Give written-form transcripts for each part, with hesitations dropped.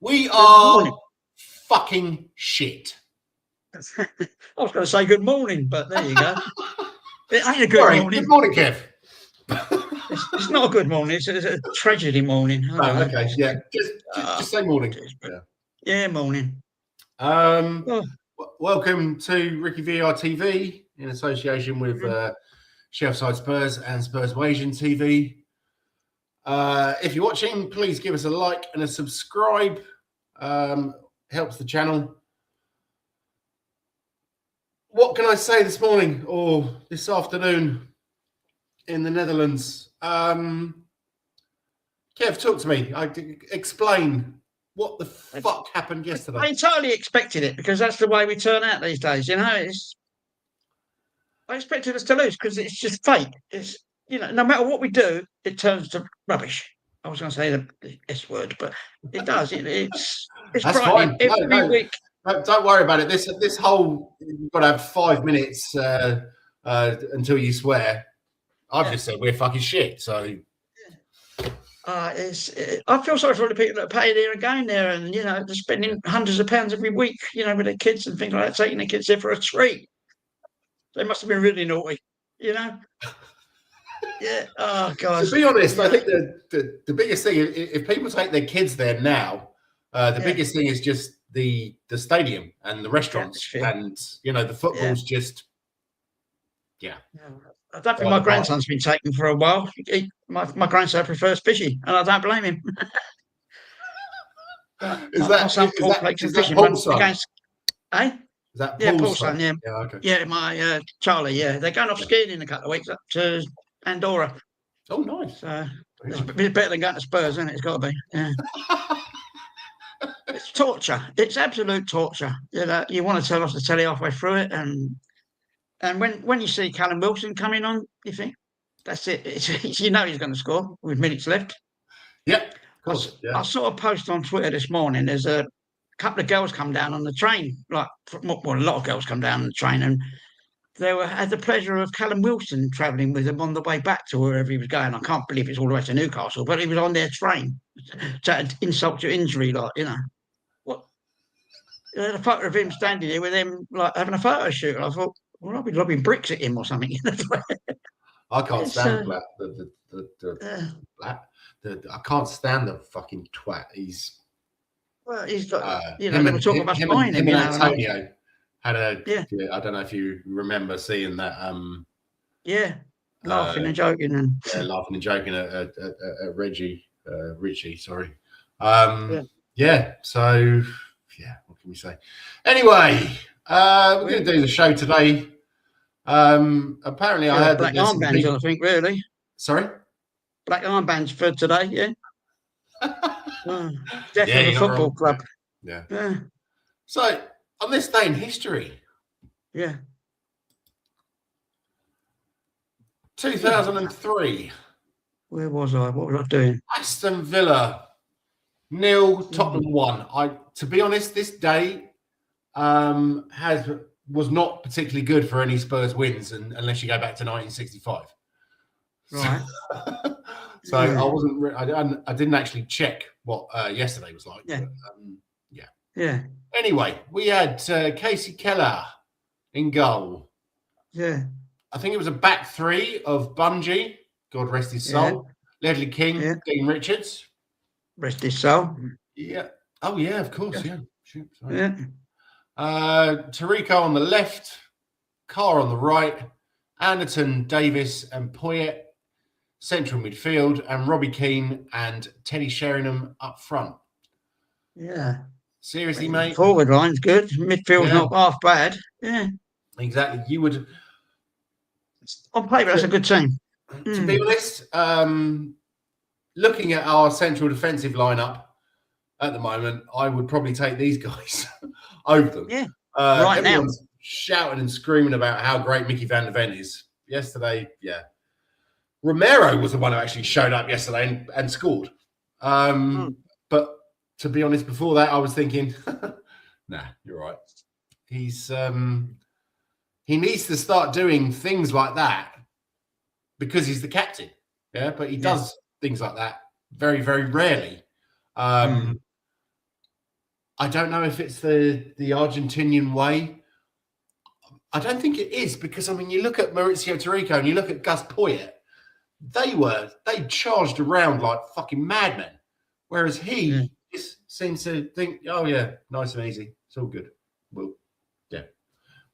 We are fucking shit. I was going to say good morning, but there you go. It ain't a good morning. Good morning, Kev. It's not a good morning. It's a tragedy morning. Oh, okay, yeah. Just say morning. Yeah, morning. Welcome to RickyVillaTV in association with Shelfside Spurs and Spurs Wasian TV. If you're watching, please give us a like and a subscribe. Helps the channel. What can I say this morning or this afternoon in the Netherlands? Kev, talk to me. Explain what the fuck happened yesterday. I entirely expected it because that's the way we turn out these days. You know, I expected us to lose because it's just fate. It's, you know, no matter what we do, it turns to rubbish. I was going to say the S word, but it does. It's that's fine. Every week. Don't worry about it. This whole you've got to have 5 minutes until you swear. I've just said we're fucking shit. So I feel sorry for the people that pay there and going there, and you know, they're spending hundreds of pounds every week, you know, with their kids and things like that, taking their kids there for a treat. They must have been really naughty, you know. Yeah. Oh God. To be honest, I think the biggest thing, if people take their kids there now, the biggest thing is just the stadium and the restaurants, and you know, the football's just I don't think my grandson's been taken for a while. My grandson prefers fishy, and I don't blame him. Is that Paul's son? Eh? Is that Paul's son? Yeah. Yeah, okay. Yeah, my Charlie. Yeah, they're going off skiing in a couple of weeks up to Andorra. Oh, nice. So it's a bit better than going to Spurs, isn't it? It's got to be. Yeah. It's torture. It's absolute torture. You know, you want to turn off the telly halfway through it, and when you see Callum Wilson coming on, you think that's it. You know he's going to score with minutes left. Yep. Of course. I saw a post on Twitter this morning. There's a couple of girls come down on the train, a lot of girls come down on the train, and they had the pleasure of Callum Wilson travelling with them on the way back to wherever he was going. I can't believe it's all the way to Newcastle, but he was on their train to insult to injury, like, you know. What? They had a photo of him standing there with them, like having a photo shoot. And I thought, well, I'll be lobbing bricks at him or something. I can't stand I can't stand the fucking twat. He's got, you know, they were talking about buying him. Antonio had a I don't know if you remember seeing that. Laughing and joking laughing and joking at Richie. Sorry. So what can we say? Anyway, we're going to do the show today. Apparently, I heard black armbands. I think really. Sorry, black armbands for today. Yeah. Death of a football club. Yeah. So on this day in history. Yeah. 2003. Where was I? What was I doing? Aston Villa 0, Tottenham 1. To be honest, this day was not particularly good for any Spurs wins, unless you go back to 1965. Right. So I wasn't. I didn't actually check what yesterday was like. Yeah. But, yeah. Anyway, we had Casey Keller in goal. Yeah. I think it was a back three of Bungie, God rest his soul. Ledley King, Dean Richards. Rest his soul. Yeah. Oh yeah, of course. Yeah. Shoot, sorry. Yeah. Crapico on the left, Carr on the right, Anderton, Davis, and Poyet central midfield, and Robbie Keane and Teddy Sheringham up front. Yeah. Seriously, mate. Forward line's good. Midfield's not half bad. Yeah. Exactly. You would. On paper, that's a good team. To be honest, looking at our central defensive lineup at the moment, I would probably take these guys over them. Yeah. Everyone's shouting and screaming about how great Mickey van der Ven is. Yesterday, Romero was the one who actually showed up yesterday and scored. But to be honest, before that, I was thinking, nah, you're right. He needs to start doing things like that because he's the captain. Yeah, but he does things like that very, very rarely. I don't know if it's the Argentinian way. I don't think it is, because I mean, you look at Maurizio Tirico and you look at Gus Poyet, they charged around like fucking madmen, whereas he just seems to think, oh yeah, nice and easy, it's all good.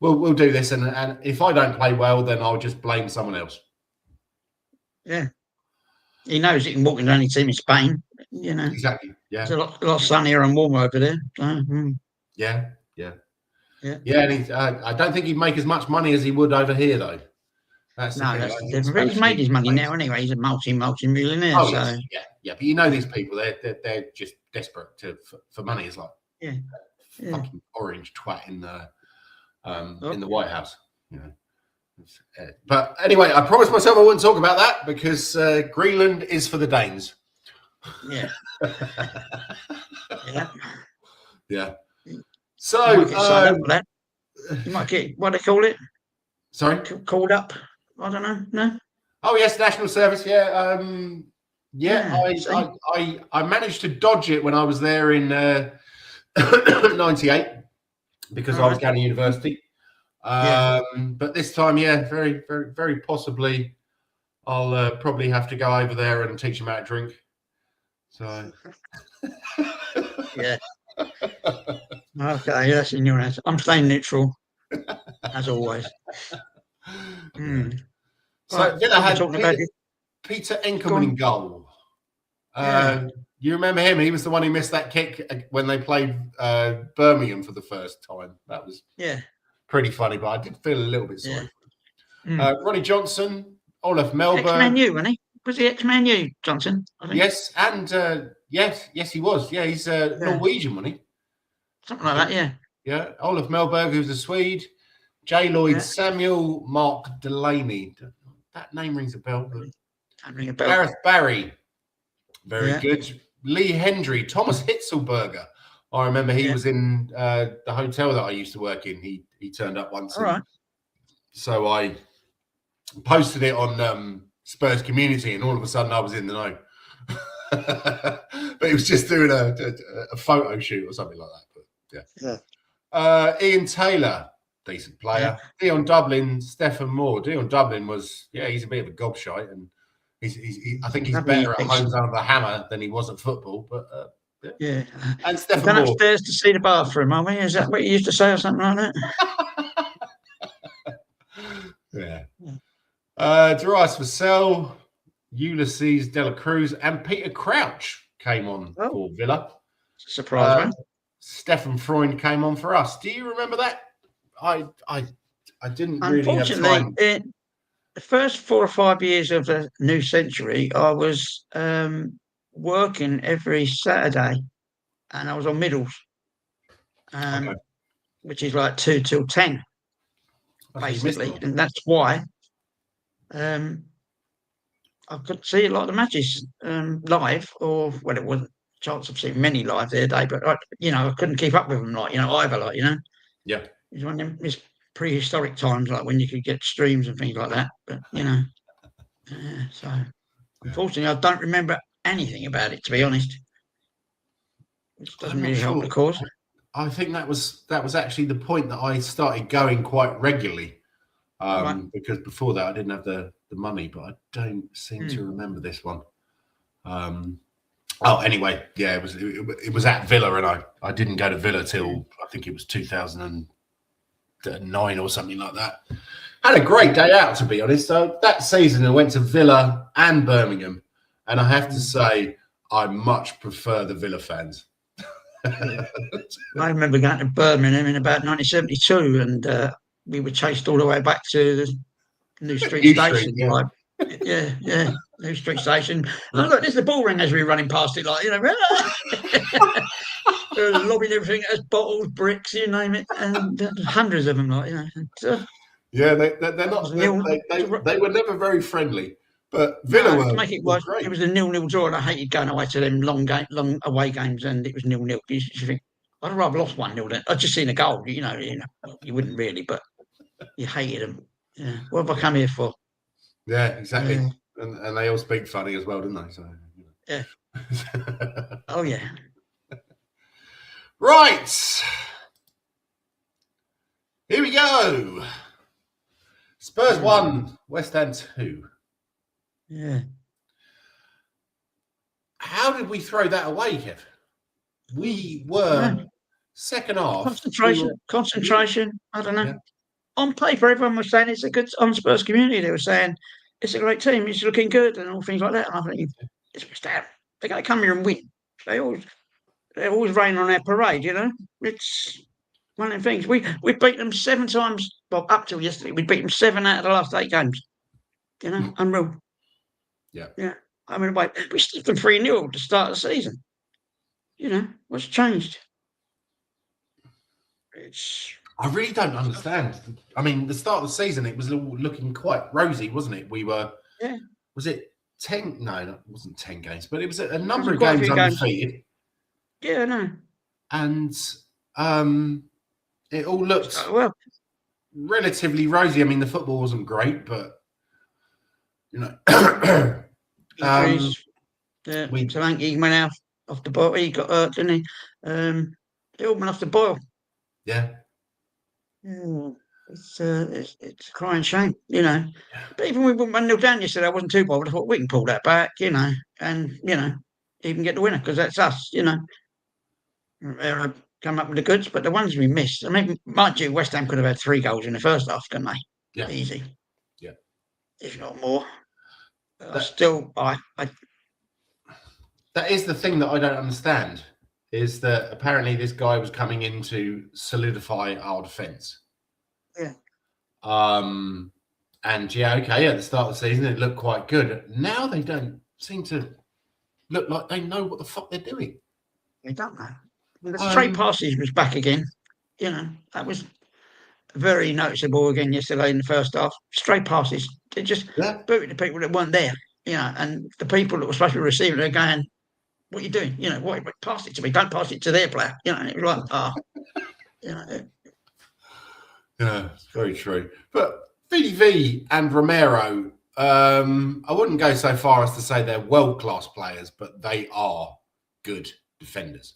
We'll do this, and if I don't play well, then I'll just blame someone else. Yeah, he knows he can walk into any team in Spain. You know, exactly. Yeah, it's a lot sunnier and warmer over there. So, yeah. And I don't think he'd make as much money as he would over here, though. That's the thing. That's different. He's made his money now anyway. He's a multi-millionaire. Oh, so yes. Yeah. But you know these people, they're just desperate for money. It's like fucking orange twat in the White House. You know. But anyway, I promised myself I wouldn't talk about that, because Greenland is for the Danes. Yeah. Yeah. So you might get what they call it. Sorry, called up. I don't know. No. Oh yes, national service. Yeah. I managed to dodge it when I was there in '98, because I was going to university. But this time, very, very, very possibly, I'll probably have to go over there and teach them how to drink. So. Yeah. Okay, that's in your hands. I'm staying neutral, as always. So right, Villa had Peter Enkelman in goal. You remember him? He was the one who missed that kick when they played Birmingham for the first time. That was pretty funny, but I did feel a little bit sorry for him. Ronnie Johnson, Olaf Melberg. Ex-Man U, wasn't he? Was he ex-Man U, Johnson? I think. Yes, and yes, he was. Yeah, he's Norwegian, wasn't he? Something like that, yeah. Yeah, Olaf Melberg, who's a Swede. J. Lloyd Samuel, Mark Delaney. That name rings a bell. Gareth Barry, very good. Lee Hendry, Thomas Hitzelberger. I remember he was in the hotel that I used to work in. He turned up once. All right. So I posted it on Spurs Community, and all of a sudden I was in the know. But he was just doing a photo shoot or something like that. But Ian Taylor, decent player. Dion Dublin, Stephen Moore. Dion Dublin was, he's a bit of a gobshite, and I think he's better at Homes Under the Hammer than he was at football. But and Stephen Moore. Upstairs to see the bathroom, are we? Is that what you used to say, or something like that? Darius Vassell, Ulysses Dela Cruz, and Peter Crouch came on for Villa. Surprise, Stefan Freund came on for us. Do you remember that? I didn't really have time. Unfortunately, the first 4 or 5 years of the new century, I was working every Saturday, and I was on middles, which is like 2 till 10, basically, and that's why I could see a lot of the matches live, or well, it wasn't a chance of seeing many live the other day, but I couldn't keep up with them, either. Yeah. It was one of them prehistoric times, like when you could get streams and things like that. But so unfortunately, I don't remember anything about it, to be honest. Which doesn't really help the cause. I think that was actually the point that I started going quite regularly, because before that I didn't have the money, but I don't seem to remember this one. Anyway, it was at Villa, and I didn't go to Villa till I think it was 2009 or something like that. Had a great day out, to be honest. So that season I went to Villa and Birmingham, and I have to say I much prefer the Villa fans. I remember going to Birmingham in about 1972, and we were chased all the way back to the New Street Station. New Street Station. Oh, look, there's the ball ring as we were running past it, lobbing everything as bottles, bricks, you name it, and hundreds of them, they're not. They were never very friendly. But Villa were, to make it worse, it was a 0-0 draw, and I hated going away to them long away games, and it was 0-0. You think I'd have rather lost 1-0 I'd just seen a goal. You wouldn't really, but you hated them. Yeah, what have I come here for? Yeah, exactly. And they all speak funny as well, don't they? So yeah. Oh yeah. Right. Here we go. Spurs 1, West Ham 2. Yeah. How did we throw that away, Kev? We were second half. Concentration. I don't know. Yeah. On paper, everyone was saying it's a good on Spurs community. They were saying it's a great team. It's looking good and all things like that. And I think it's West Ham. They're going to come here and win. They always rain on their parade. You know, it's one of the things. We beat them 7 times. Well, up till yesterday, we beat them 7 out of the last 8 games. You know, unreal. Yeah. I mean, we stopped them 3-0 to start the season. You know, what's changed? I really don't understand. I mean, the start of the season, it was looking quite rosy, wasn't it? We were. Yeah. Was it 10? No, it wasn't 10 games, but it was a number of games undefeated. Yeah, I know. And it all looked relatively rosy. I mean, the football wasn't great, but you know. Solanke went out off the boil. He got hurt, didn't he? They all went off the boil. Yeah. It's a crying shame, you know. But even we went 1-0 down yesterday, I wasn't too bothered. I thought we can pull that back, you know, and you know, even get the winner because that's us, you know. Come up with the goods, but the ones we missed. I mean, mind you, West Ham could have had 3 goals in the first half, couldn't they? Yeah. Easy. Yeah. If not more. That is the thing that I don't understand. Is that apparently this guy was coming in to solidify our defence. Yeah. And at the start of the season it looked quite good. Now they don't seem to look like they know what the fuck they're doing. They don't know. The straight passes was back again. You know, that was very noticeable again yesterday in the first half. Straight passes. They just booted the people that weren't there. You know, and the people that were supposed to be receiving it are going, what are you doing? You know, what? Pass it to me. Don't pass it to their player. You know, and it was like, you know. Yeah, it's very true. But VDV and Romero, I wouldn't go so far as to say they're world-class players, but they are good defenders.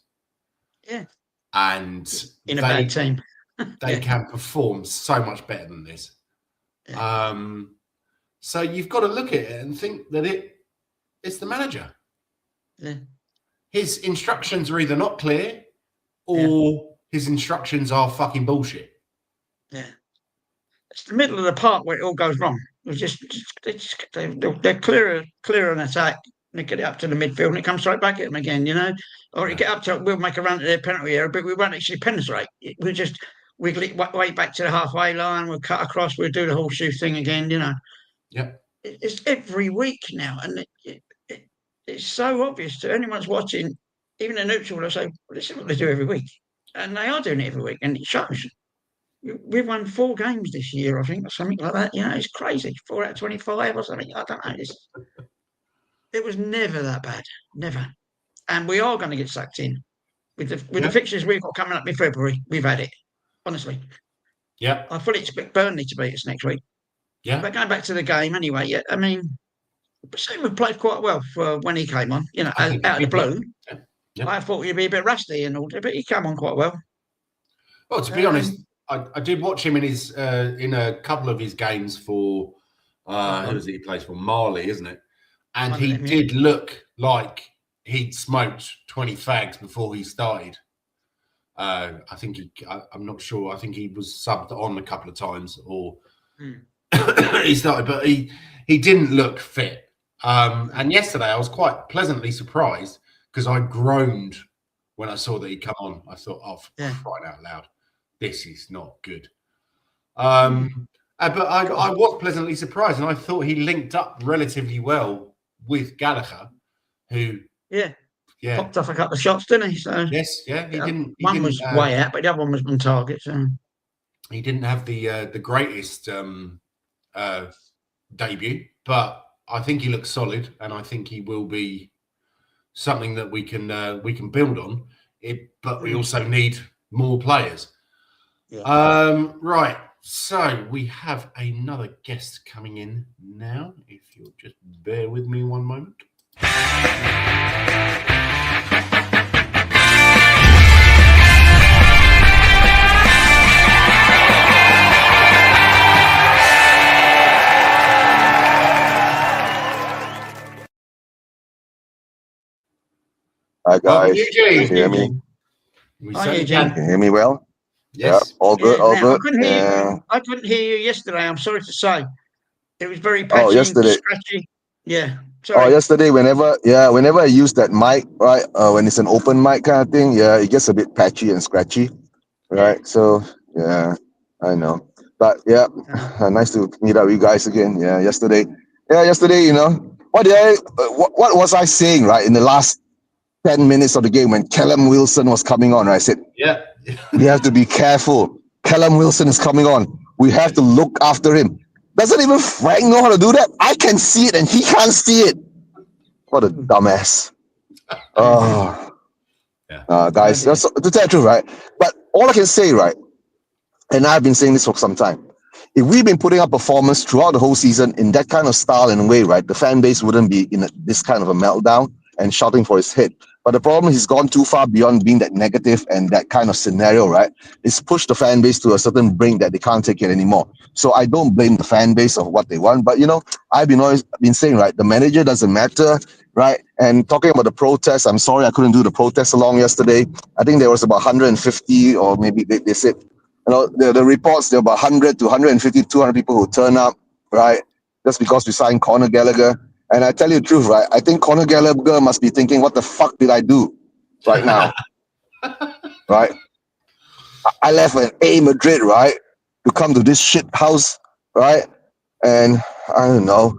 Yeah. And in a bad team. They can perform so much better than this. Yeah. So you've got to look at it and think that it's the manager. Yeah. His instructions are either not clear or his instructions are fucking bullshit. Yeah. It's the middle of the park where it all goes wrong. They're clear on attack. They get it up to the midfield and it comes right back at them again, you know. Or you get up to it, we'll make a run to their penalty area, but we won't actually penetrate. We just wiggle it way back to the halfway line. We'll cut across. We'll do the horseshoe thing again, you know. Yeah. It's every week now, and it's so obvious to anyone that's watching, even the neutral. They'll say, well, "This is what they do every week," and they are doing it every week, and it shows. We've won 4 games this year, I think, or something like that. You know, it's crazy. 4 out of 25 or something. I don't know. It was never that bad, never. And we are going to get sucked in with the fixtures we've got coming up in February. We've had it, honestly. Yeah. I fully expect Burnley to beat us next week. Yeah. But going back to the game anyway, I mean, Basuma played quite well for when he came on, you know, out of the blue. Yeah. I thought he'd be a bit rusty and all that, but he came on quite well. Well, to be honest, I did watch him in his in a couple of his games for who was it he plays for? Marley, isn't it? And he did look like he'd smoked 20 fags before he started. I think I'm not sure. I think he was subbed on a couple of times or he started, but he didn't look fit. And yesterday I was quite pleasantly surprised because I groaned when I saw that he'd come on. I thought, oh, for crying out loud, this is not good. But I was pleasantly surprised, and I thought he linked up relatively well with Gallagher, who popped off a couple of shots, didn't he? So he didn't. One was way out, but the other one was on target. So he didn't have the greatest debut, but I think he looks solid, and I think he will be something that we can build on. But we also need more players. Yeah. Right. So we have another guest coming in now. If you'll just bear with me one moment. Hi Welcome, guys. Eugene. Can you hear me? We Hi, certainly Eugene. can. Can you hear me well? Yes. Yeah, all good, all Now, good. I couldn't hear you yesterday. I'm sorry to say, it was very Oh, patchy and yesterday. scratchy. Yeah, Oh, sorry. yesterday, whenever I use that mic, right, when it's an open mic kind of thing, yeah, it gets a bit patchy and scratchy, right? Yeah. So, yeah, I know. But yeah, nice to meet up with you guys again. Yeah, yesterday, what what was I saying, right, in the last 10 minutes of the game when Callum Wilson was coming on, right? I said, Yeah. we have to be careful. Callum Wilson is coming on. We have to look after him. Doesn't even Frank know how to do that? I can see it and he can't see it. What a dumbass. Oh, Yeah. guys, Oh, that's to tell the truth, right? But all I can say, right, and I've been saying this for some time, if we've been putting up performance throughout the whole season in that kind of style and way, right, the fan base wouldn't be in this kind of a meltdown and shouting for his head. But the problem, he's gone too far beyond being that negative and that kind of scenario, right? It's pushed the fan base to a certain brink that they can't take it anymore. So I don't blame the fan base of what they want. But, I've always been saying, right, the manager doesn't matter, right? And talking about the protests, I'm sorry I couldn't do the protest along yesterday. I think there was about 150, or maybe they said, the reports, there were about 100 to 150, 200 people who turn up, right? Just because we signed Conor Gallagher. And I tell you the truth, right? I think Conor Gallagher must be thinking, what the fuck did I do right now? Right? I left an A Madrid, right? To come to this shit house, right? And I don't know.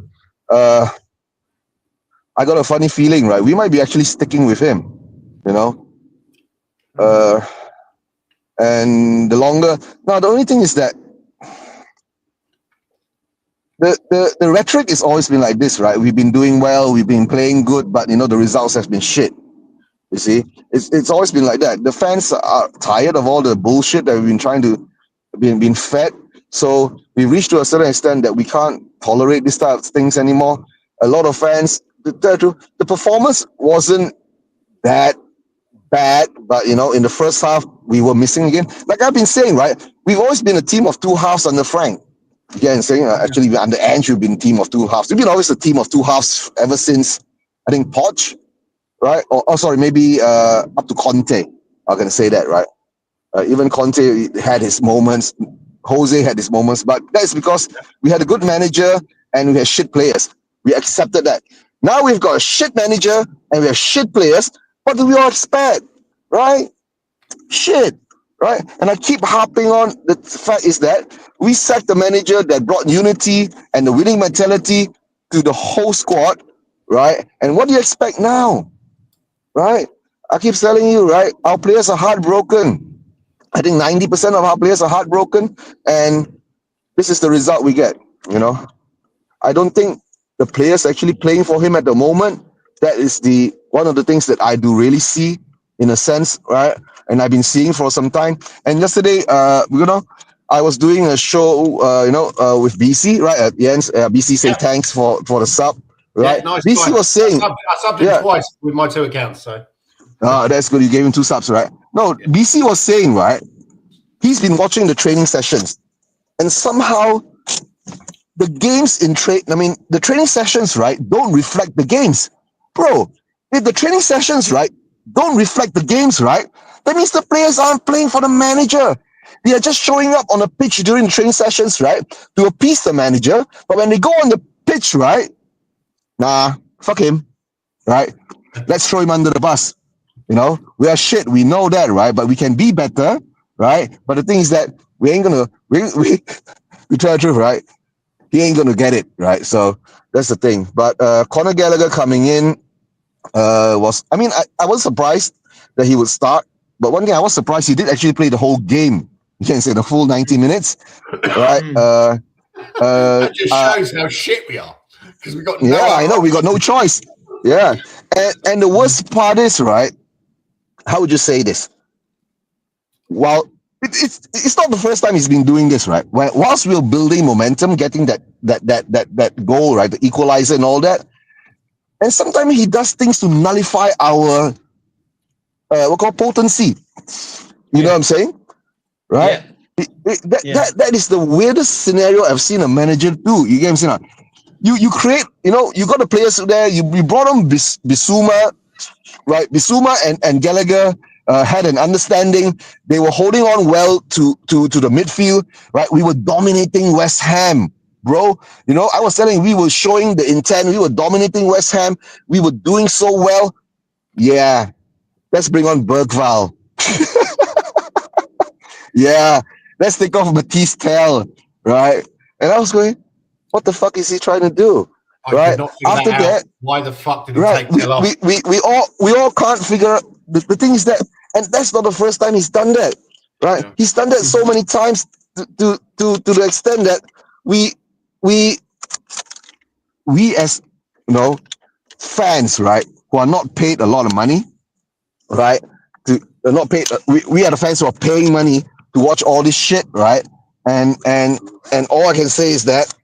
I got a funny feeling, right? We might be actually sticking with him, you know? And the longer... Now, the only thing is that the rhetoric has always been like this, right? We've been doing well, we've been playing good, but the results have been shit. You see, it's always been like that. The fans are tired of all the bullshit that we've been trying to been fed. So we reached to a certain extent that we can't tolerate this type of things anymore. A lot of fans, the performance wasn't that bad, but in the first half we were missing again. Like I've been saying, right? We've always been a team of two halves under Frank. Again, saying actually under Ange, we've been a team of two halves. We've been always a team of two halves ever since I think Poch, right? Or sorry, maybe up to Conte. I'm gonna say that, right? Even Conte had his moments. Jose had his moments, but that's because we had a good manager and we had shit players. We accepted that. Now we've got a shit manager and we have shit players. What do we all expect, right? Shit, right? And I keep harping on the fact is that we sacked the manager that brought unity and the winning mentality to the whole squad, right? And what do you expect now, right? I keep telling you, right? Our players are heartbroken. I think 90% of our players are heartbroken, and this is the result we get. I don't think the players actually playing for him at the moment. That is one of the things that I do really see, in a sense, right? And I've been seeing for some time. And yesterday, I was doing a show, with BC, right? At the end, BC say thanks for the sub, right? Yeah, nice. BC was saying, I subbed him twice with my two accounts, so. That's good. You gave him 2 subs, right? No, BC was saying, right? He's been watching the training sessions, and somehow the games in the training sessions, right, don't reflect the games. Bro, if the training sessions, right, don't reflect the games, right, that means the players aren't playing for the manager. They are just showing up on the pitch during the training sessions, right, to appease the manager. But when they go on the pitch, right, nah, fuck him, right? Let's throw him under the bus. We are shit. We know that, right? But we can be better, right? But the thing is that we ain't gonna we tell the truth, right? He ain't gonna get it, right? So that's the thing. But Conor Gallagher coming in I was surprised that he would start. But one thing I was surprised, he did actually play the whole game. You can say the full 90 minutes, right? That just shows how shit we are, because we got I know we got no choice. Yeah, and the worst part is, right? How would you say this? Well, it's not the first time he's been doing this, right? Whilst we're building momentum, getting that goal, right, the equalizer and all that, and sometimes he does things to nullify our potency. You know what I'm saying, right? That is the weirdest scenario I've seen a manager do. You get what I'm saying? You create, you got the players there. You brought on Bissouma. right? Bissouma and Gallagher had an understanding. They were holding on well to the midfield, right? We were dominating West Ham, bro. You know, I was telling you, we were showing the intent. We were dominating West Ham. We were doing so well. Yeah, let's bring on Bergval. Yeah, let's take off Matisse Tell, right? And I was going, what the fuck is he trying to do? I right? could not figure After that that, out. Why the fuck did he right? take Tell off? We all can't figure out. The thing is that, and that's not the first time he's done that, right? Yeah. He's done that so many times to the extent that we as fans, right, who are not paid a lot of money, right? Are not paid. We are the fans who are paying money to watch all this shit, right? And all I can say is that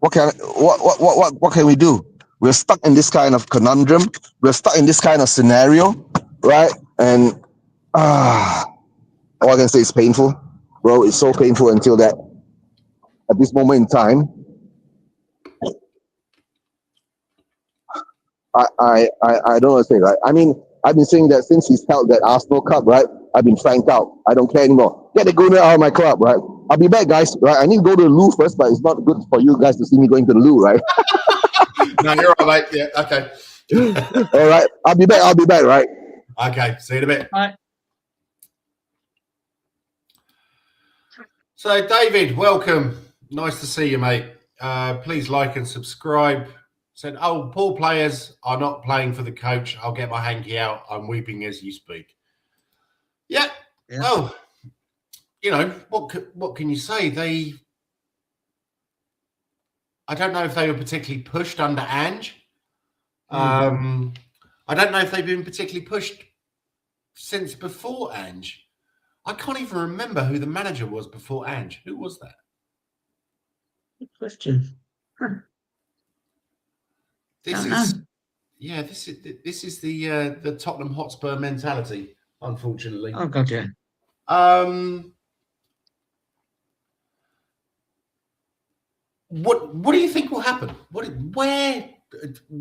what can we do? We're stuck in this kind of conundrum. We're stuck in this kind of scenario, right? And all I can say is painful, bro. It's so painful until that at this moment in time, I don't know what to say, right? I mean, I've been saying that since he's held that Arsenal Cup, right? I've been franked out. I don't care anymore. Get the Gunner out of my club, right? I'll be back, guys. Right? I need to go to the loo first, but it's not good for you guys to see me going to the loo, right? No, you're all right, mate. Yeah, okay. All right. I'll be back, right? Okay, see you in a bit. All right. So, David, welcome. Nice to see you, mate. Please like and subscribe. Said, poor players are not playing for the coach. I'll get my hanky out. I'm weeping as you speak. Yeah. Well, what can you say? I don't know if they were particularly pushed under Ange. I don't know if they've been particularly pushed since before Ange. I can't even remember who the manager was before Ange. Who was that? Good question. This is the Tottenham Hotspur mentality, unfortunately. Oh God, yeah. What do you think will happen? Where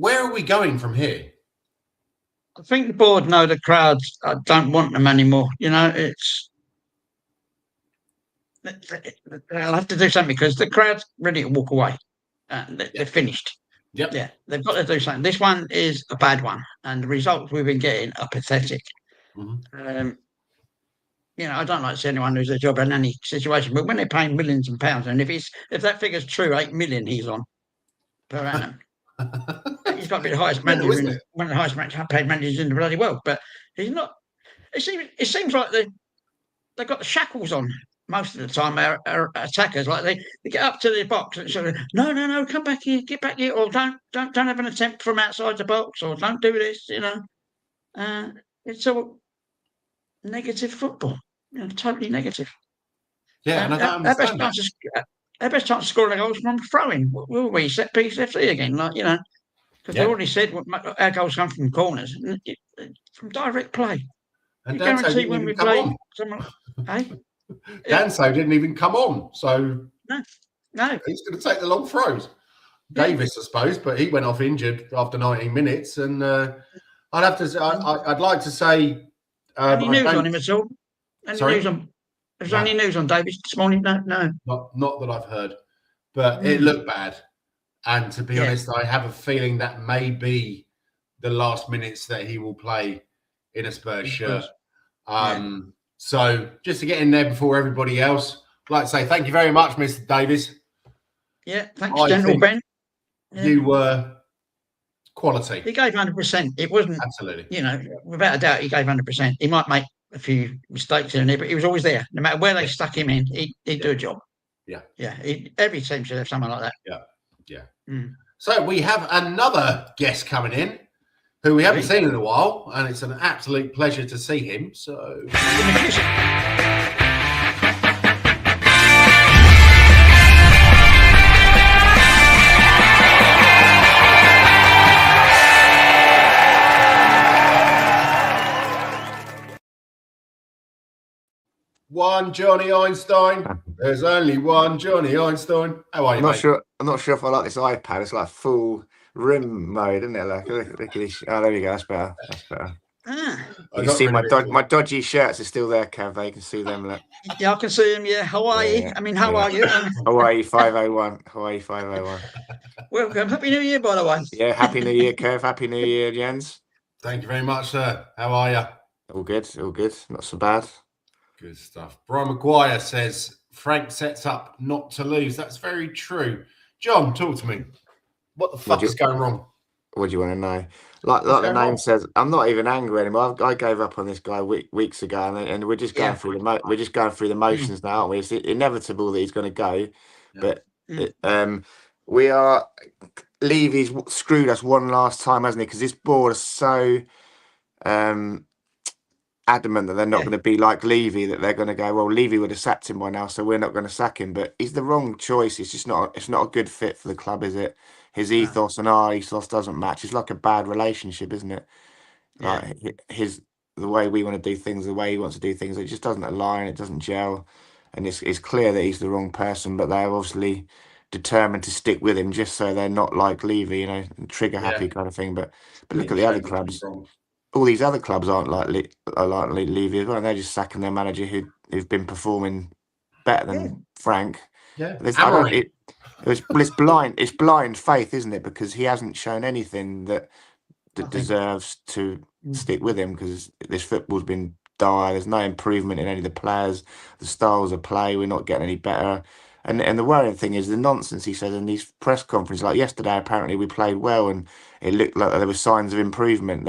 are we going from here? I think the board know the crowds don't want them anymore. You know, they'll have to do something because the crowd's ready to walk away. They're finished. Yep. Yeah, they've got to do something. This one is a bad one, and the results we've been getting are pathetic. Mm-hmm. I don't like to see anyone lose their job in any situation, but when they're paying millions of pounds, and if that figure's true, 8 million he's on per annum. He's got to be the highest manager, one of the highest paid managers in the bloody world. But he's not. It seems like they've got the shackles on most of the time. Our attackers, like they get up to the box and sort of no, come back here, get back here, or don't have an attempt from outside the box, or don't do this. It's all negative football. Totally negative. Yeah, and I don't understand that. Our best chance to score a goal is from throwing. Will we set piece FC again? Because they already said our goals come from corners, from direct play. And you guarantee when we play someone, Danso didn't even come on, so no, he's going to take the long throws. Davis, I suppose, but he went off injured after 19 minutes, and I'd have to. I'd like to say. Any news on him at all? Is there any news on Davis this morning? No. Not that I've heard, but it looked bad. And to be honest, I have a feeling that may be the last minutes that he will play in a Spurs shirt. So just to get in there before everybody else, I'd like to say thank you very much, Mr. Davis. Yeah, thanks, General Ben. You were quality. He gave 100%. It wasn't absolutely. Without a doubt, he gave 100%. He might make a few mistakes in there, but he was always there. No matter where they stuck him in, he'd do a job. Yeah. Every team should have someone like that. Yeah. So we have another guest coming in who we haven't seen in a while, and it's an absolute pleasure to see him. So. One Johnny Einstein. There's only one Johnny Einstein. How are you, mate? I'm not sure if I like this iPad. It's like full rim mode, isn't it? Like, look at this. Oh, there we go. That's better. That's better. Ah. You can see my dodgy shirts are still there, Kev. You can see them. Look. Yeah, I can see him. Yeah, Hawaii. Yeah, I mean, how are you? Hawaii 501. Hawaii 501. Welcome. Happy New Year, by the way. Yeah, Happy New Year, Kev. Happy New Year, Jens. Thank you very much, sir. How are you? All good. All good. Not so bad. Good stuff. Brian Maguire says Frank sets up not to lose. That's very true. John, talk to me. What the fuck is going wrong? What do you want to know? Like the name says, I'm not even angry anymore. I gave up on this guy weeks ago, and we're just going through the motions now, aren't we? It's inevitable that he's going to go, but we are. Levy's screwed us one last time, hasn't he? Because this board is so adamant that they're not going to be like Levy, that they're going to go, well, Levy would have sacked him by now, so we're not going to sack him. But he's the wrong choice. It's just not. It's not a good fit for the club, is it? His ethos and our ethos doesn't match. It's like a bad relationship, isn't it? Like the way we want to do things, the way he wants to do things, it just doesn't align. It doesn't gel, and it's clear that he's the wrong person. But they're obviously determined to stick with him just so they're not like Levy, trigger happy kind of thing. But look at the other clubs. All these other clubs aren't like Levy as well. And they're just sacking their manager who've been performing better than Frank. Yeah, it's blind faith, isn't it? Because he hasn't shown anything that deserves to stick with him, because this football's been dire. There's no improvement in any of the players, the styles of play. We're not getting any better. And the worrying thing is the nonsense he says in these press conferences. Like yesterday, apparently we played well and it looked like there were signs of improvement.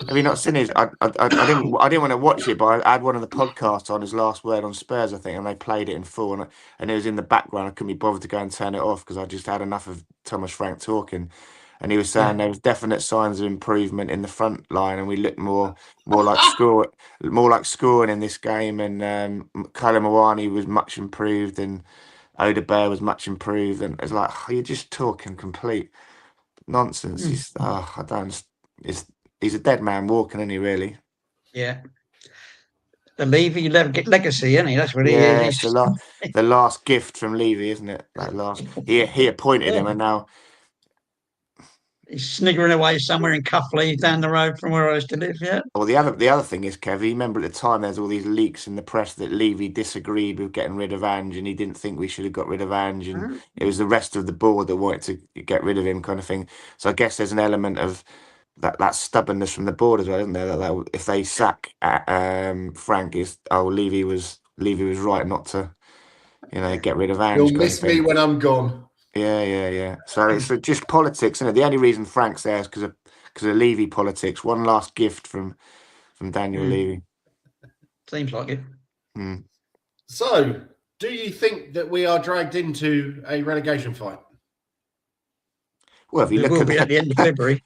Have you not seen his? I didn't want to watch it, but I had one of the podcasts on his last word on Spurs, I think, and they played it in full, and it was in the background. I couldn't be bothered to go and turn it off because I just had enough of Thomas Frank talking. And he was saying there was definite signs of improvement in the front line, and we looked more like scoring in this game. And Kyle Mawani was much improved, and Odebear was much improved. And it's like, you're just talking complete nonsense. He's a dead man walking, isn't he? Really? Yeah. The Levy legacy, isn't he? That's what he is. It's the last gift from Levy, isn't it? That last he appointed him, and now he's sniggering away somewhere in Cuffley down the road from where I used to live. Yeah. Well, the other thing is, Kev, you remember at the time there's all these leaks in the press that Levy disagreed with getting rid of Ange, and he didn't think we should have got rid of Ange, and it was the rest of the board that wanted to get rid of him, kind of thing. So I guess there's an element of that stubbornness from the board as well, isn't there? That if they sack Frank, Levy was right not to, get rid of Ange. You'll miss me when I'm gone. Yeah. So it's just politics, isn't it? The only reason Frank's there is because of Levy politics. One last gift from Daniel Levy. Seems like it. So, do you think that we are dragged into a relegation fight? Well, if you look at the end of February.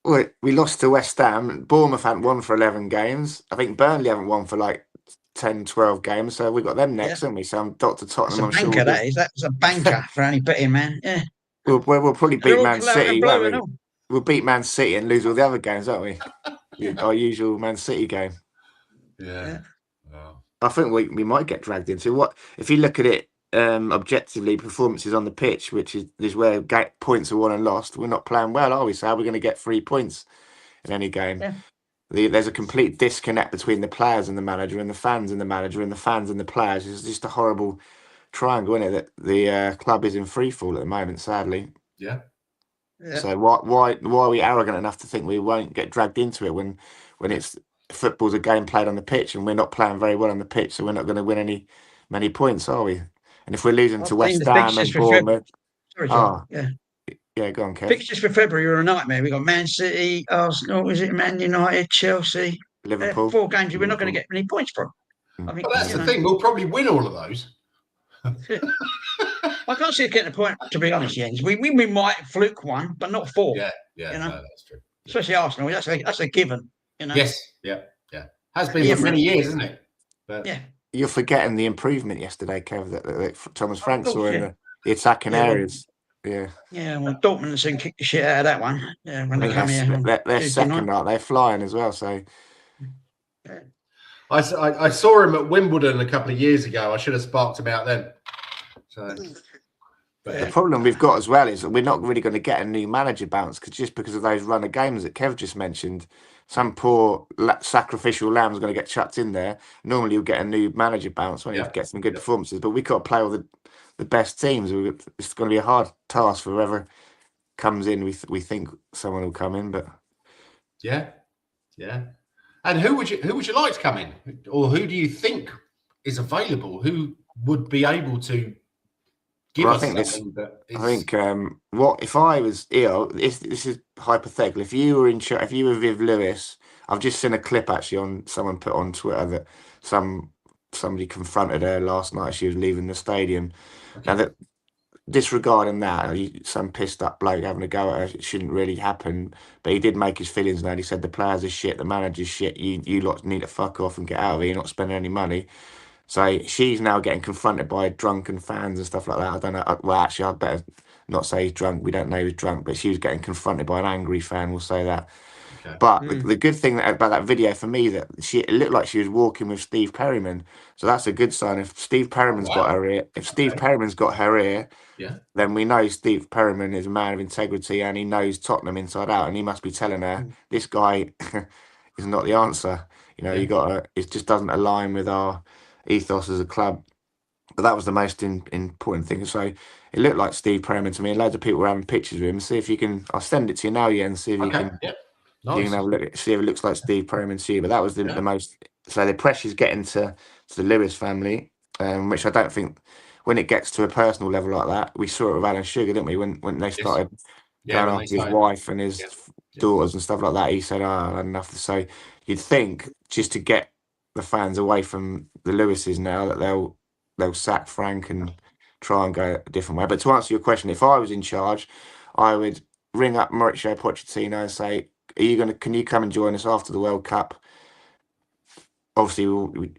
Well, we lost to West Ham. Bournemouth haven't won for 11 games. I think Burnley haven't won for like 10, 12 games. So we've got them next, haven't we? So I'm Dr. Tottenham. That's a banker, that is. That's a banker for any betting, man. Yeah. We'll probably beat Man City, won't we? We'll beat Man City and lose all the other games, won't we? Our usual Man City game. Yeah. I think we might get dragged into what if you look at it objectively, performances on the pitch, which is where points are won and lost. We're not playing well, are we? So how are we going to get 3 points in any game? Yeah. There's a complete disconnect between the players and the manager, and the fans and the manager, and the fans and the players. It's just a horrible triangle, isn't it? That the club is in free fall at the moment, sadly. Yeah. So why are we arrogant enough to think we won't get dragged into it when it's football's a game played on the pitch, and we're not playing very well on the pitch, so we're not going to win many points, are we? And if we're losing to West Ham and Bournemouth, go on, Kev. Fixtures for February are a nightmare. We've got Man City, Arsenal, is it Man United, Chelsea, Liverpool. 4 games we're not going to get many points from. I think, but that's the thing. We'll probably win all of those. I can't see it getting a point, to be honest, Jens. We might fluke one, but not 4. Yeah, no, that's true. Especially Arsenal. That's a given. Yes, yeah. Has been for many years, isn't it? But you're forgetting the improvement yesterday, Kev, that Thomas Frank saw in the attacking areas. Yeah, well, Dortmund soon kicked the shit out of that one. Yeah, when they come here. They're second, aren't they? Flying as well, so... I saw him at Wimbledon a couple of years ago. I should have sparked him out then. So, The problem we've got as well is that we're not really going to get a new manager bounce because of those run of games that Kev just mentioned. Some poor sacrificial lamb is going to get chucked in there. Normally, you'll get a new manager bounce when you get some good performances, but we've got to play all the best teams. It's going to be a hard task for whoever comes in. We think someone will come in, but yeah. And who would you like to come in, or who do you think is available? Who would be able to give us something that is... I think what if I was ill? This is hypothetical. If you were if you were Viv Lewis, I've just seen a clip actually on someone put on Twitter that somebody confronted her last night as she was leaving the stadium. Okay. Now that disregarding that, some pissed up bloke having a go at her, it shouldn't really happen. But he did make his feelings known. He said the players are shit, the manager's shit. You lot need to fuck off and get out of here. You're not spending any money. So she's now getting confronted by drunken fans and stuff like that. I don't know. Well, actually, I'd better not say he's drunk. We don't know he's drunk, but she was getting confronted by an angry fan. We'll say that. Okay. But the good thing about that video for me, that it looked like she was walking with Steve Perryman. So that's a good sign. If Steve Perryman's got her ear, Perryman's got her ear, then we know Steve Perryman is a man of integrity and he knows Tottenham inside out, and he must be telling her this guy is not the answer. You know, it just doesn't align with our ethos as a club. But that was the most important thing. So it looked like Steve Perryman to me, and loads of people were having pictures with him. See if you can, I'll send it to you now, and see if you can. Nice. You can have a look, see if it looks like Steve Perryman to you. But that was the most. So the pressure's getting to the Lewis family, which I don't think, when it gets to a personal level like that, we saw it with Alan Sugar, didn't we? When they started going after his wife and his daughters and stuff like that, he said, "I had enough." So you'd think, just to get the fans away from the Lewises now, that they'll sack Frank and try and go a different way. But to answer your question, if I was in charge, I would ring up Mauricio Pochettino and say, can you come and join us after the World Cup? Obviously,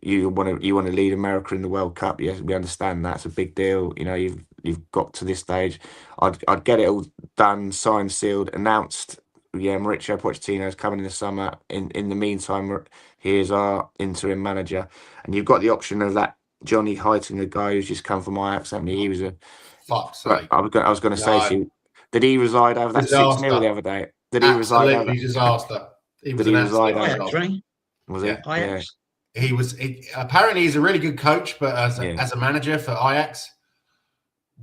you want to lead America in the World Cup. Yes, we understand that's a big deal. You know, you've got to this stage. I'd get it all done, signed, sealed, announced. Yeah, Mauricio Pochettino is coming in the summer. In the meantime, here's our interim manager, and you've got the option of that Johnny Heitinger guy who's just come from Ajax. He was a fuck's sake. I was going to say to you, did he reside over that 6-0 the other day? Did he reside over? Disaster. He was Was he? Ajax. He was. Apparently, he's a really good coach, but as a manager for Ajax,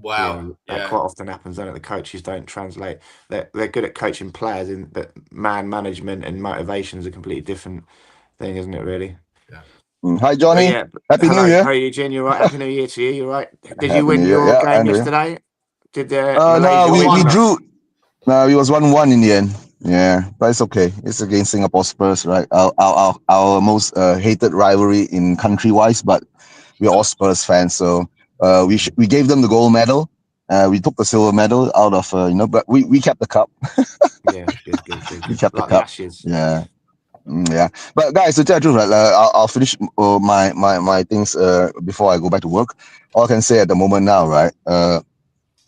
wow, that quite often happens. Don't it? The coaches don't translate. They're good at coaching players, but man management and motivation is a completely different thing, isn't it? Really. Yeah. Hi, Johnny. Happy New Year. How are you, Eugene? You all right? Happy New Year to you. You all right? Did you win your game yesterday? Did no, we drew. No, it was 1-1 in the end. Yeah, but it's okay. It's against Singapore Spurs, right? Our most hated rivalry in country-wise, but we're all Spurs fans, so we gave them the gold medal. We took the silver medal out of but we kept the cup. Good. We kept the cup. Ashes. Yeah. Yeah, but guys, to tell the truth, right, I'll finish my things before I go back to work. All I can say at the moment now, right?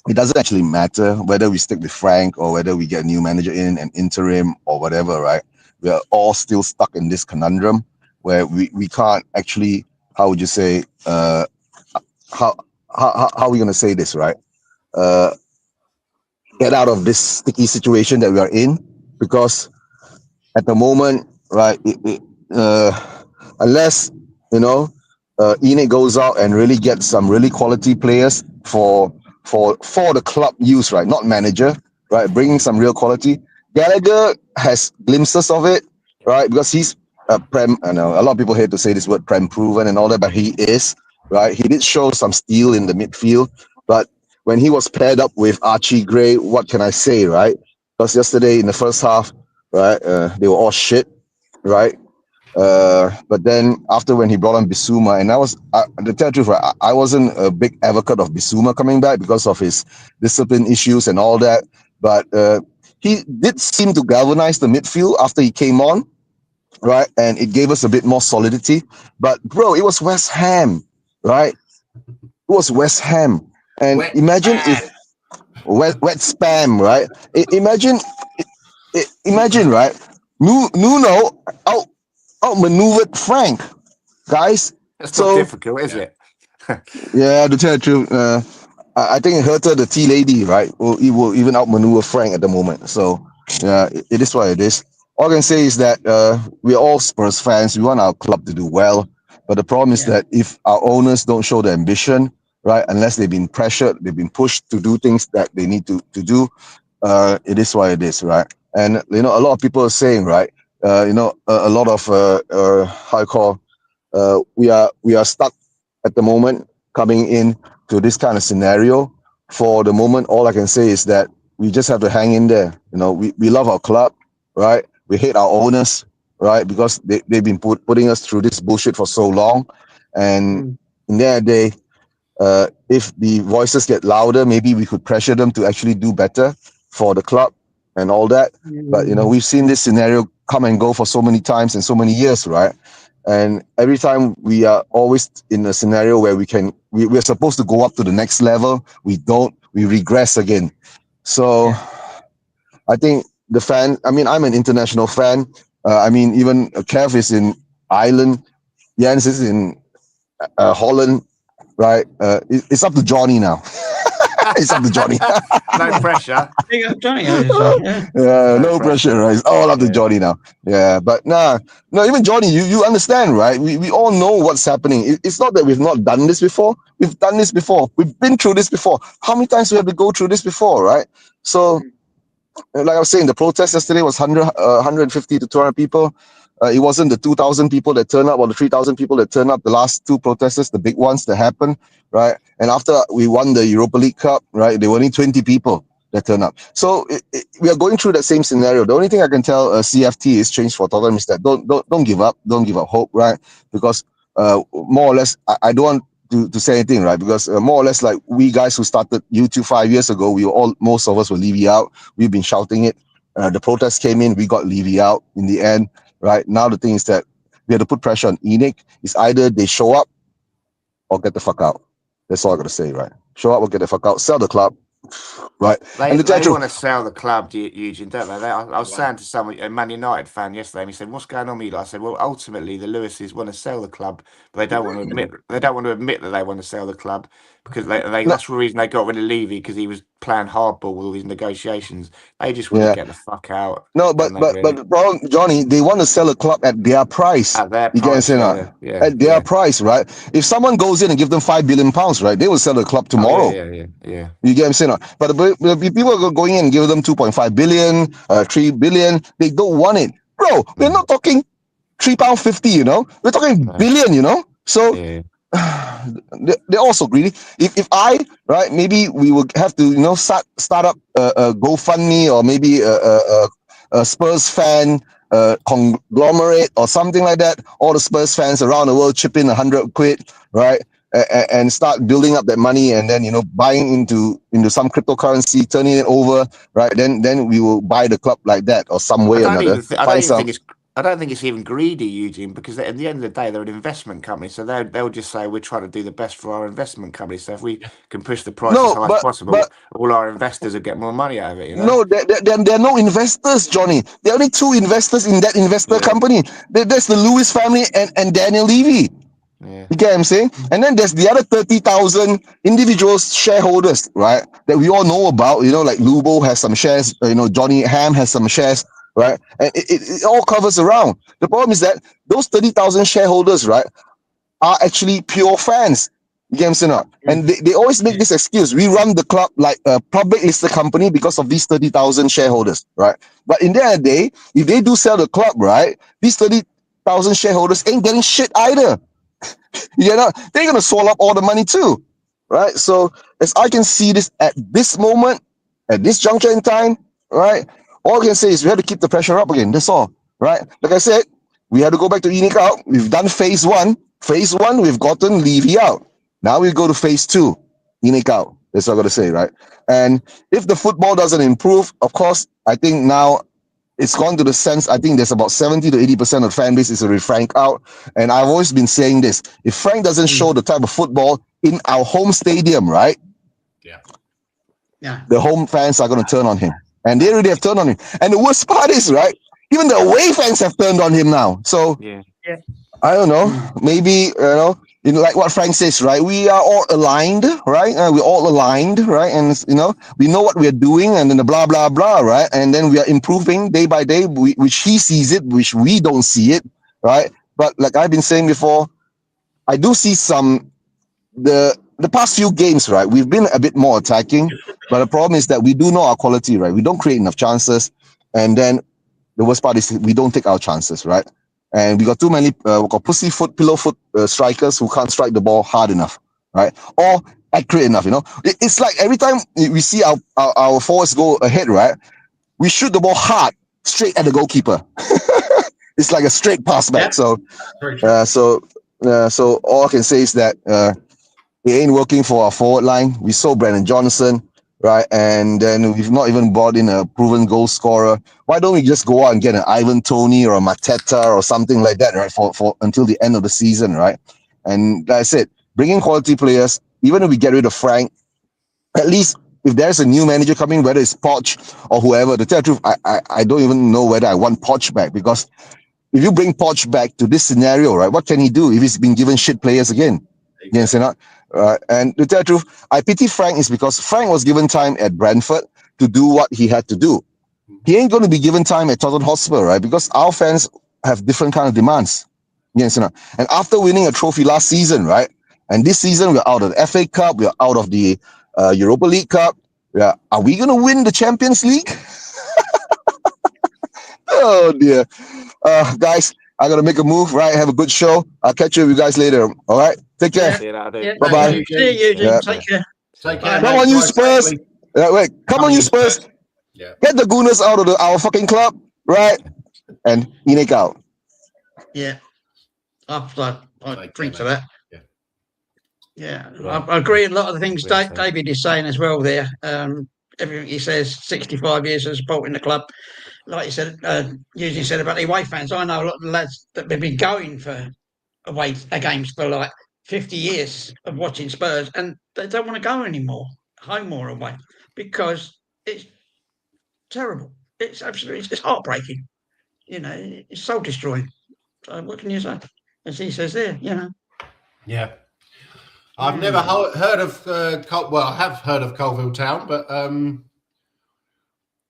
It doesn't actually matter whether we stick with Frank or whether we get a new manager in, an interim or whatever, right? We are all still stuck in this conundrum where we can't actually, how would you say, how are we gonna say this, right? Get out of this sticky situation that we are in, because at the moment, right, unless Enid goes out and really gets some really quality players for the club use, right, not manager, right, bringing some real quality. Gallagher has glimpses of it, right, because he's I know a lot of people hate to say this word, prem proven and all that, but he is, right. He did show some steel in the midfield, but when he was paired up with Archie Gray, what can I say, right? Because yesterday in the first half, right, they were all shit, right? But then after, when he brought on Bissouma, and to tell the truth, right, I wasn't a big advocate of Bissouma coming back because of his discipline issues and all that, but he did seem to galvanize the midfield after he came on, right? And it gave us a bit more solidity. But bro, it was West Ham, right? It was West Ham, and imagine if wet spam, right? Imagine, right? Nuno outmaneuvered Frank, guys. That's not difficult, is it? Yeah, to tell the truth, I think Hertha, the tea lady, right, he will even outmaneuver Frank at the moment. So yeah, it is what it is. All I can say is that we're all Spurs fans. We want our club to do well, but the problem is that if our owners don't show the ambition, right, unless they've been pressured, they've been pushed to do things that they need to do, it is what it is, right? And you know, a lot of people are saying, right, you know, a lot of how I call, we are stuck at the moment coming in to this kind of scenario. For the moment, all I can say is that we just have to hang in there. You know, we love our club, right? We hate our owners, right? Because they've been putting us through this bullshit for so long. And in the end of the day, if the voices get louder, maybe we could pressure them to actually do better for the club and all that. But, you know, we've seen this scenario come and go for so many times and so many years, right? And every time we are always in a scenario where we're supposed to go up to the next level. We don't, we regress again. So I think I'm an international fan. I mean, even Kev is in Ireland. Jens is in Holland, right? It's up to Johnny now. It's up to Johnny. No pressure. Big up Johnny. No pressure, right? It's all up to Johnny now. Yeah, but no, even Johnny, you understand, right? We all know what's happening. It's not that we've not done this before. We've done this before. We've been through this before. How many times we have to go through this before, right? So, like I was saying, the protest yesterday was 150 to 200 people. It wasn't the 2,000 people that turned up or the 3,000 people that turned up. The last two protests, the big ones that happened, right? And after we won the Europa League Cup, right, there were only 20 people that turned up. So we are going through that same scenario. The only thing I can tell CFT is Change for Tottenham is that don't give up, don't give up hope, right? Because more or less, I don't want to say anything, right? Because more or less, like we guys who started YouTube 5 years ago, most of us were Levy out. We've been shouting it. The protests came in, we got Levy out in the end. Right now, the thing is that we have to put pressure on ENIC. It's either they show up or get the fuck out. That's all I got to say, right? Show up or get the fuck out. Sell the club, right? They want to sell the club, Eugene, don't they? I was saying to someone, a Man United fan yesterday, and he said, "What's going on with you?" I said, "Well, ultimately, the Lewises want to sell the club, but they don't want to admit. They don't want to admit that they want to sell the club because that's the reason they got rid of Levy, because he was playing hardball with all these negotiations. They just want to get the fuck out." No, but the problem, Johnny, they want to sell a club at their price. At their you price, at their price, right? If someone goes in and give them £5 billion, right, they will sell the club tomorrow. Yeah. You get what I'm saying? But the people are going in and give them 2.5 billion, 3 billion. They don't want it, bro. We're not talking £3.50, you know. We're talking billion, you know. So they're also greedy. If I, right, maybe we would have to, you know, start up a GoFundMe or maybe a Spurs fan conglomerate or something like that. All the Spurs fans around the world chip in 100 quid, right? And start building up that money, and then, you know, buying into some cryptocurrency, turning it over, right? Then we will buy the club like that or some way or another. I don't think it's even greedy, Eugene, because at the end of the day, they're an investment company, so they'll just say we're trying to do the best for our investment company. So if we can push the price as high as possible, all our investors will get more money out of it. You know? No, there are no investors, Johnny. There are only two investors in that investor company. There's the Lewis family and Daniel Levy. Yeah. You get what I'm saying? And then there's the other 30,000 individual shareholders, right? That we all know about. You know, like Lubo has some shares. You know, Johnny Ham has some shares, right? And it all covers around. The problem is that those 30,000 shareholders, right, are actually pure fans. You get what I'm saying? And they always make this excuse. We run the club like a public listed company because of these 30,000 shareholders, right? But in the end of the day, if they do sell the club, right, these 30,000 shareholders ain't getting shit either. You know, they're gonna swallow up all the money too, right? So as I can see this at this moment, at this juncture in time, right, all I can say is we have to keep the pressure up again. That's all, right? Like I said, we had to go back to ENIC out. We've done phase one. Phase one, we've gotten Levy out. Now we go to phase two, ENIC out. That's what I got to say, right? And if the football doesn't improve, of course, I think now it's gone to the sense, I think there's about 70 to 80% of the fan base is already Frank out. And I've always been saying this. If Frank doesn't show the type of football in our home stadium, right? Yeah. The home fans are going to turn on him. And they already have turned on him. And the worst part is, right, even the away fans have turned on him now. So, I don't know. Maybe, you know, like what Frank says, right? We are all aligned, right? We're all aligned, right? And we know what we're doing, and then the blah blah blah, right? And then we are improving day by day, which he sees it, which we don't see it, right? But like I've been saying before, I do see the past few games, right? We've been a bit more attacking, but the problem is that we do know our quality, right? We don't create enough chances, and then the worst part is we don't take our chances, right? And we got too many pussyfoot, pillowfoot strikers who can't strike the ball hard enough, right? Or accurate enough, It's like every time we see our forwards go ahead, right? We shoot the ball hard, straight at the goalkeeper. It's like a straight pass back. Yeah. So all I can say is that it ain't working for our forward line. We sold Brandon Johnson, right? And then we've not even brought in a proven goal scorer. Why don't we just go out and get an Ivan Toney or a Mateta or something like that, right? For until the end of the season, right? And like I said, bring in quality players. Even if we get rid of Frank, at least if there's a new manager coming, whether it's Poch or whoever, to tell the truth, I don't even know whether I want Poch back, because if you bring Poch back to this scenario, right, what can he do if he's been given shit players again? Yes, or not? And to tell the truth, I pity Frank is because Frank was given time at Brentford to do what he had to do. He ain't going to be given time at Tottenham Hotspur, right? Because our fans have different kind of demands. Yes, or not? And after winning a trophy last season, right? And this season we're out of the FA Cup, we're out of the Europa League Cup. Yeah, are we going to win the Champions League? Oh dear. Guys, I gotta make a move, right? Have a good show. I'll catch you guys later. All right, take care. See you later, Yeah, dude. Bye-bye. See you, Eugene. Yeah. Take care. Take care. Come on, you Spurs. Come on, you Spurs. Yeah. Get the Gooners out of our fucking club, right? And Inek out. Yeah. I agree to that. Yeah. Yeah, Right. I agree with a lot of the things Agree, so. David is saying as well there. Everything he says, 65 years of supporting the club. Like you said, Eugene said about the away fans. I know a lot of the lads that have been going for away games for like 50 years of watching Spurs, and they don't want to go anymore, home or away, because it's terrible. It's absolutely, it's heartbreaking. It's soul destroying. So what can you say? As he says there, Yeah. I've never heard of I have heard of Colville Town, but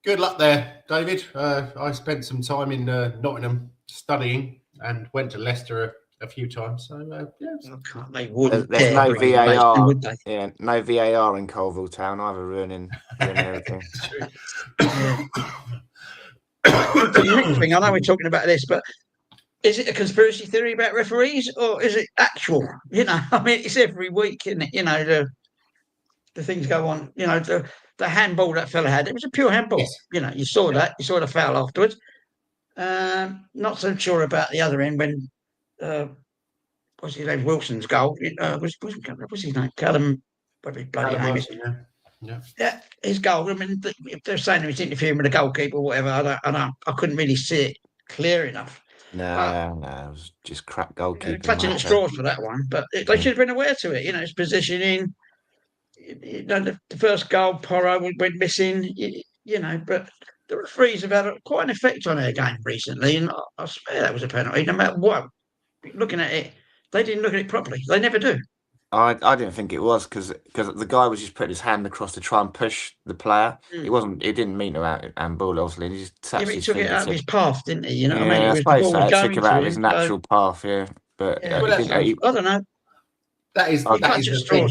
good luck there, David. I spent some time in Nottingham studying and went to Leicester a few times. So They wouldn't. There's dare no bring it, VAR. would they? Yeah, no VAR in Colville Town either, ruining everything. The next thing, I know we're talking about this, but is it a conspiracy theory about referees, or is it actual? I mean, it's every week, isn't it? The things go on. The handball that fella had, it was a pure handball. Yes. You saw that. You saw the foul afterwards. Not so sure about the other end when what's his name? Wilson's goal. What's his name? Callum. Whatever his bloody name is. Yeah, his goal. I mean, if they're saying he was interfering with the goalkeeper or whatever, I couldn't really see it clear enough. No, it was just crap goalkeeping. Clutching at straws for that one, but they should have been aware to it. His positioning. The first goal, Porro went missing. But the referees have had quite an effect on their game recently, and I swear that was a penalty. No matter what, looking at it, they didn't look at it properly. They never do. I didn't think it was because the guy was just putting his hand across to try and push the player. It didn't mean to handball, obviously. He just but he took it out of his path, didn't he? You know what I mean? I suppose so. It took him out of his him, natural path, yeah. But I don't know. That is the thing.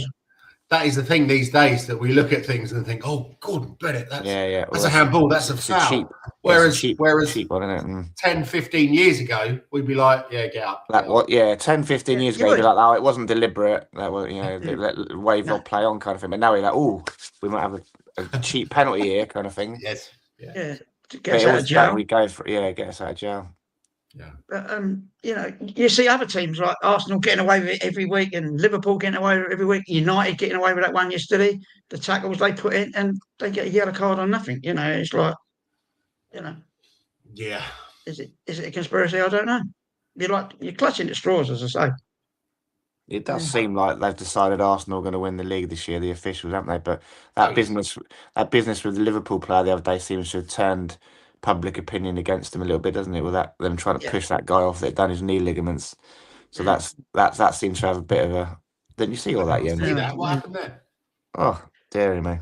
That is the thing these days, that we look at things and think, "Oh, Gordon Bennett, that's a handball, that's a foul." Whereas cheap one, isn't it? 10, 15 years ago, we'd be like, "Yeah, get up." That what? Yeah, 10, 15 years ago, we'd be like, "Oh, it wasn't deliberate." That was, let wave or play on kind of thing. But now we're like, "Oh, we might have a cheap penalty here," kind of thing. Yes. Yeah. To get us out of jail. We go for get us out of jail. Yeah. But, you see other teams like Arsenal getting away with it every week, and Liverpool getting away with it every week, United getting away with that one yesterday, the tackles they put in, and they get a yellow card on nothing. It's like, Yeah. Is it a conspiracy? I don't know. You're clutching at straws, as I say. It does seem like they've decided Arsenal are going to win the league this year, the officials, haven't they? But that business with the Liverpool player the other day seems to have turned public opinion against them a little bit, doesn't it? With them trying to push that guy off that done his knee ligaments. So that seems to have a bit of a. Didn't you see all that, See Jens? that? What happened there? Oh, dearie me.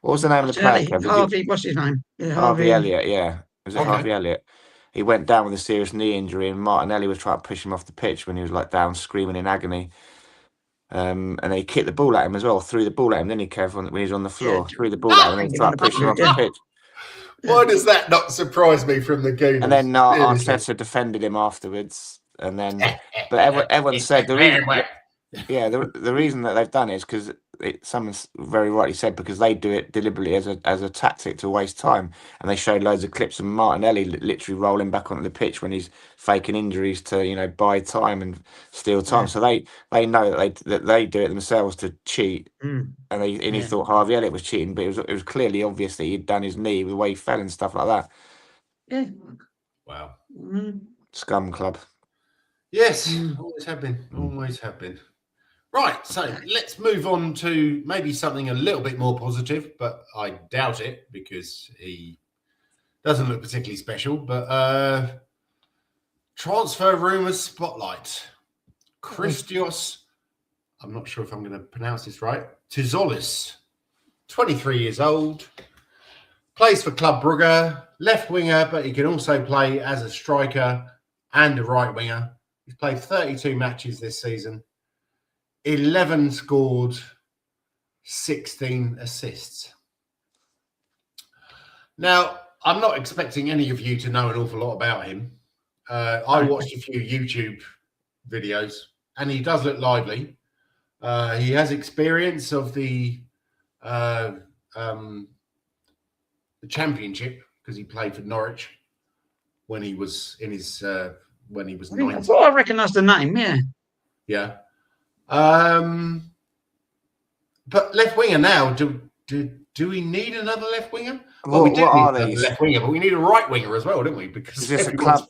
What was the name of the player, Kev? Harvey, what's his name? Yeah, Harvey Elliott, yeah. Was it Okay. Harvey Elliott? He went down with a serious knee injury, and Martinelli was trying to push him off the pitch when he was like down, screaming in agony. And he kicked the ball at him as well. Threw the ball at him, didn't he, Kev? When he was on the floor, threw the ball at him, and he tried to push him off the pitch. Why does that not surprise me from the Gooners? And then Arteta defended him afterwards, and then, but everyone said the reason. Yeah, the reason that they've done it is because someone's very rightly said because they do it deliberately as a tactic to waste time, and they showed loads of clips of Martinelli literally rolling back onto the pitch when he's faking injuries to buy time and steal time. So they know that they do it themselves to cheat, and he thought Harvey Elliott was cheating, but it was clearly obvious that he'd done his knee with the way he fell and stuff like that. Yeah. Wow. Scum club. Yes, always have been. Always have been. Right, so let's move on to maybe something a little bit more positive, but I doubt it because he doesn't look particularly special. But transfer rumours spotlight. Christios, I'm not sure if I'm going to pronounce this right, Tizolis, 23 years old, plays for Club Brugge, left winger, but he can also play as a striker and a right winger. He's played 32 matches this season. 11 scored, 16 assists. Now, I'm not expecting any of you to know an awful lot about him. I watched a few YouTube videos, and he does look lively. He has experience of the championship because he played for Norwich when he was in his when he was 19. I recognise the name. Yeah. But left winger now. Do we need another left winger? Well, we do need another left winger, but we need a right winger as well, don't we? Because is this a club?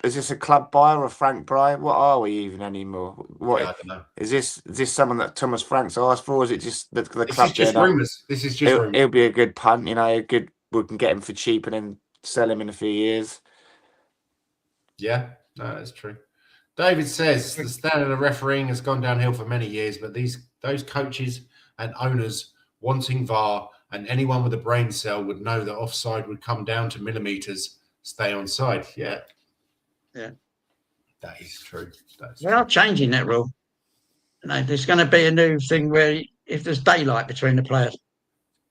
Is this a club buyer or Frank Bry? What are we even anymore? What I don't know. Is this someone that Thomas Frank's asked for? Or is it just the club? This is just rumours. This is just rumours. It'll be a good punt, we can get him for cheap and then sell him in a few years. Yeah, no, that's true. David says the standard of refereeing has gone downhill for many years, but those coaches and owners wanting VAR and anyone with a brain cell would know that offside would come down to millimetres, stay onside. Yeah. Yeah. That is true. They are changing that rule. There's going to be a new thing where if there's daylight between the players.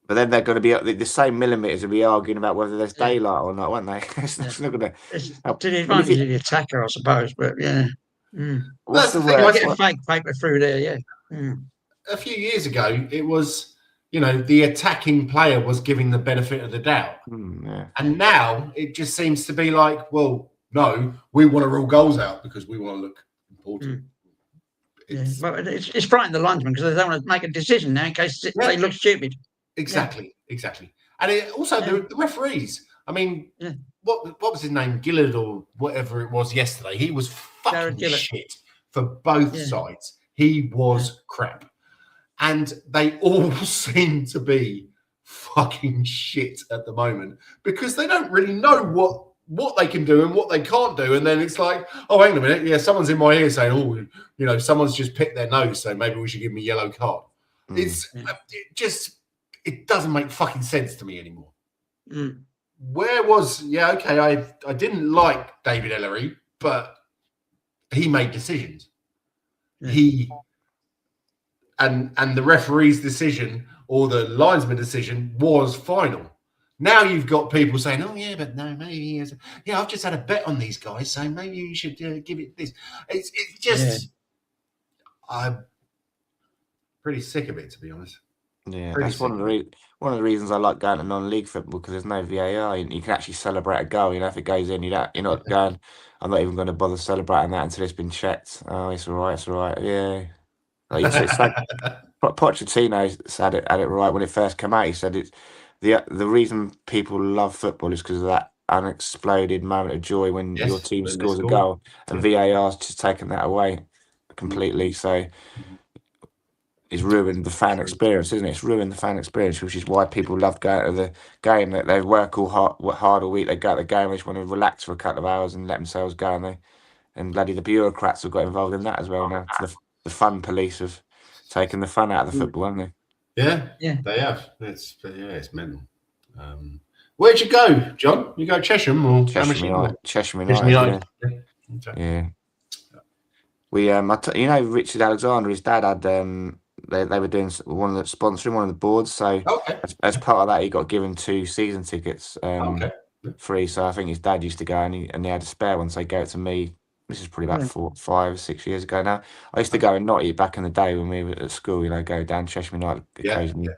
But then they're going to be the same millimetres will be arguing about whether there's daylight or not, won't they? It's not going to help. To the advantage of the attacker, I suppose. But yeah. What's the word? word? I get a fake paper through there, yeah. A few years ago, it was, the attacking player was giving the benefit of the doubt. And now it just seems to be like, well, no, we want to rule goals out because we want to look important. It's frightening the linesman because they don't want to make a decision now in case they look stupid. Exactly. And it also the referees. I mean, what was his name? Gillard or whatever it was yesterday. He was fucking shit for both sides. He was crap. And they all seem to be fucking shit at the moment because they don't really know what they can do and what they can't do. And then it's like, oh, hang on a minute. Yeah, someone's in my ear saying, oh, someone's just picked their nose, so maybe we should give them a yellow card. It doesn't make fucking sense to me anymore. Where was I didn't like David Ellery, but he made decisions. He and the referee's decision or the linesman decision was final. Now you've got people saying, oh yeah, but no, maybe I've just had a bet on these guys, so maybe you should give it this. It's just I'm pretty sick of it, to be honest. Yeah, that's one of the reasons I like going to non-league football because there's no VAR. You can actually celebrate a goal. If it goes in, you're not going. I'm not even going to bother celebrating that until it's been checked. Oh, it's all right. Yeah, it's like Pochettino had it right when it first came out. He said it's the reason people love football is because of that unexploded moment of joy when your team scores a goal, and VAR's just taken that away completely. So. It's ruined the fan experience, isn't it? It's ruined the fan experience, which is why people love going to the game. That they work hard all week. They go to the game. They just want to relax for a couple of hours and let themselves go. And and bloody the bureaucrats have got involved in that as well now. The fun police have taken the fun out of the football, haven't they? Yeah. They have. It's mental. Where'd you go, John? You go Chesham or Chesham United? Okay. Yeah. We you know, Richard Alexander, his dad had they were doing sponsoring one of the boards, so as part of that he got given 2 season tickets free. So I think his dad used to go and he had a spare one, so he gave it to me. This is probably about 4, 5, 6 years ago now. I used to go and Notty back in the day when we were at school, you know, go down Chesham United occasionally.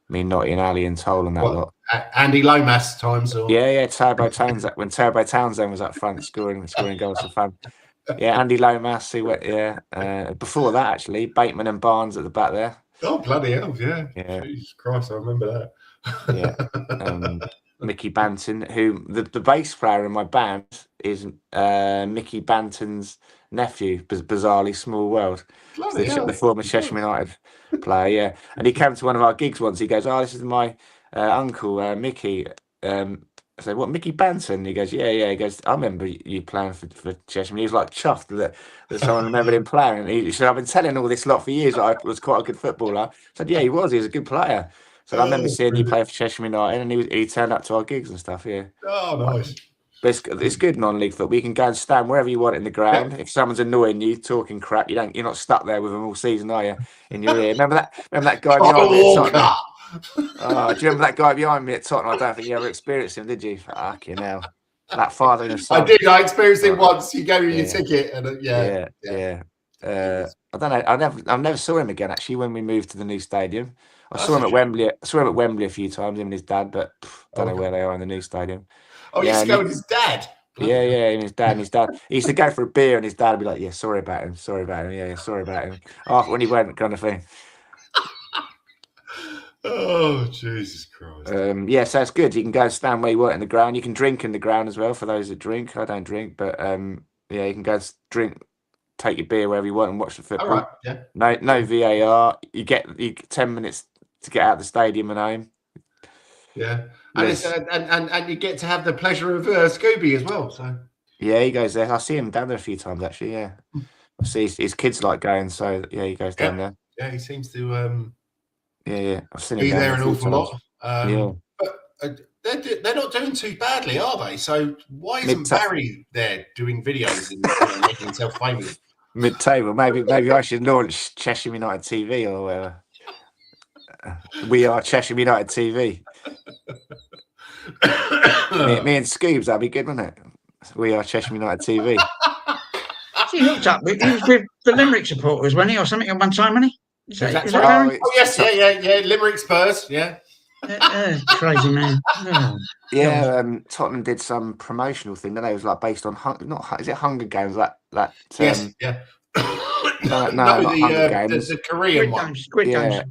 Me, Notty and Ali and Toll and that lot. Andy Lomas times or Turbo Townsend, when Turbo Townsend was up front scoring goals for fun. Yeah, Andy Lomas, who went before that actually, Bateman and Barnes at the back there. Oh bloody hell, yeah. Jesus Christ, I remember that. Mickey Banton, who the bass player in my band is Mickey Banton's nephew, bizarrely small world. The former Chesham United player, and he came to one of our gigs once. He goes, "Oh, this is my uncle Mickey." I said, "What, Mickey Banton?" He goes, "Yeah." He goes, "I remember you playing for Chesham." He was like chuffed that someone remembered him playing. He said, "I've been telling all this lot for years that I was quite a good footballer." I said, "Yeah, he was. He was a good player." So I remember seeing you play for Chesham United, and he turned up to our gigs and stuff. Yeah. Oh, nice. But it's good non-league football. You can go and stand wherever you want in the ground. If someone's annoying you, talking crap, you're not stuck there with them all season, are you? In your ear. Remember that guy behind me at Tottenham? Oh, do you remember that guy behind me at Tottenham? I don't think you ever experienced him, did you? Fucking hell. That father and son. I did. I experienced it once. You gave me your ticket, and I don't know. I never saw him again. Actually, when we moved to the new stadium, I saw him at Wembley. I saw him at Wembley a few times. Him and his dad, but don't know where they are in the new stadium. Oh, he used to go with his dad. Yeah, and his dad. He used to go for a beer, and his dad would be like, "Yeah, sorry about him. Yeah, sorry about him." After when he went, kind of thing. Oh, Jesus Christ. So it's good. You can go and stand where you want in the ground. You can drink in the ground as well for those that drink. I don't drink, but you can go and drink, take your beer wherever you want and watch the football. All right, yeah. No VAR. You get 10 minutes to get out of the stadium and home. Yeah. And you get to have the pleasure of Scooby as well. So yeah, he goes there. I see him down there a few times actually. Yeah, I see his kids like going. So yeah, he goes down there. Yeah, he seems to. Yeah, I've seen him be there an awful lot. But they're not doing too badly, are they? So why isn't Barry there doing videos and making himself famous? Mid-table, maybe I should launch Chesham United TV or whatever. We are Chesham United TV. me and Scoobs, that'd be good, wouldn't it? We are Chesham United TV. He hooked up. He was with the Limerick supporters, wasn't he, or something at one time, wasn't he? Is that right? Oh yes, yeah. Limerick Spurs, yeah. Crazy man. Oh, yeah, Tottenham did some promotional thing. Then it was like based on is it Hunger Games? Yes, yeah. Hunger Games. The Korean one. Squid Games.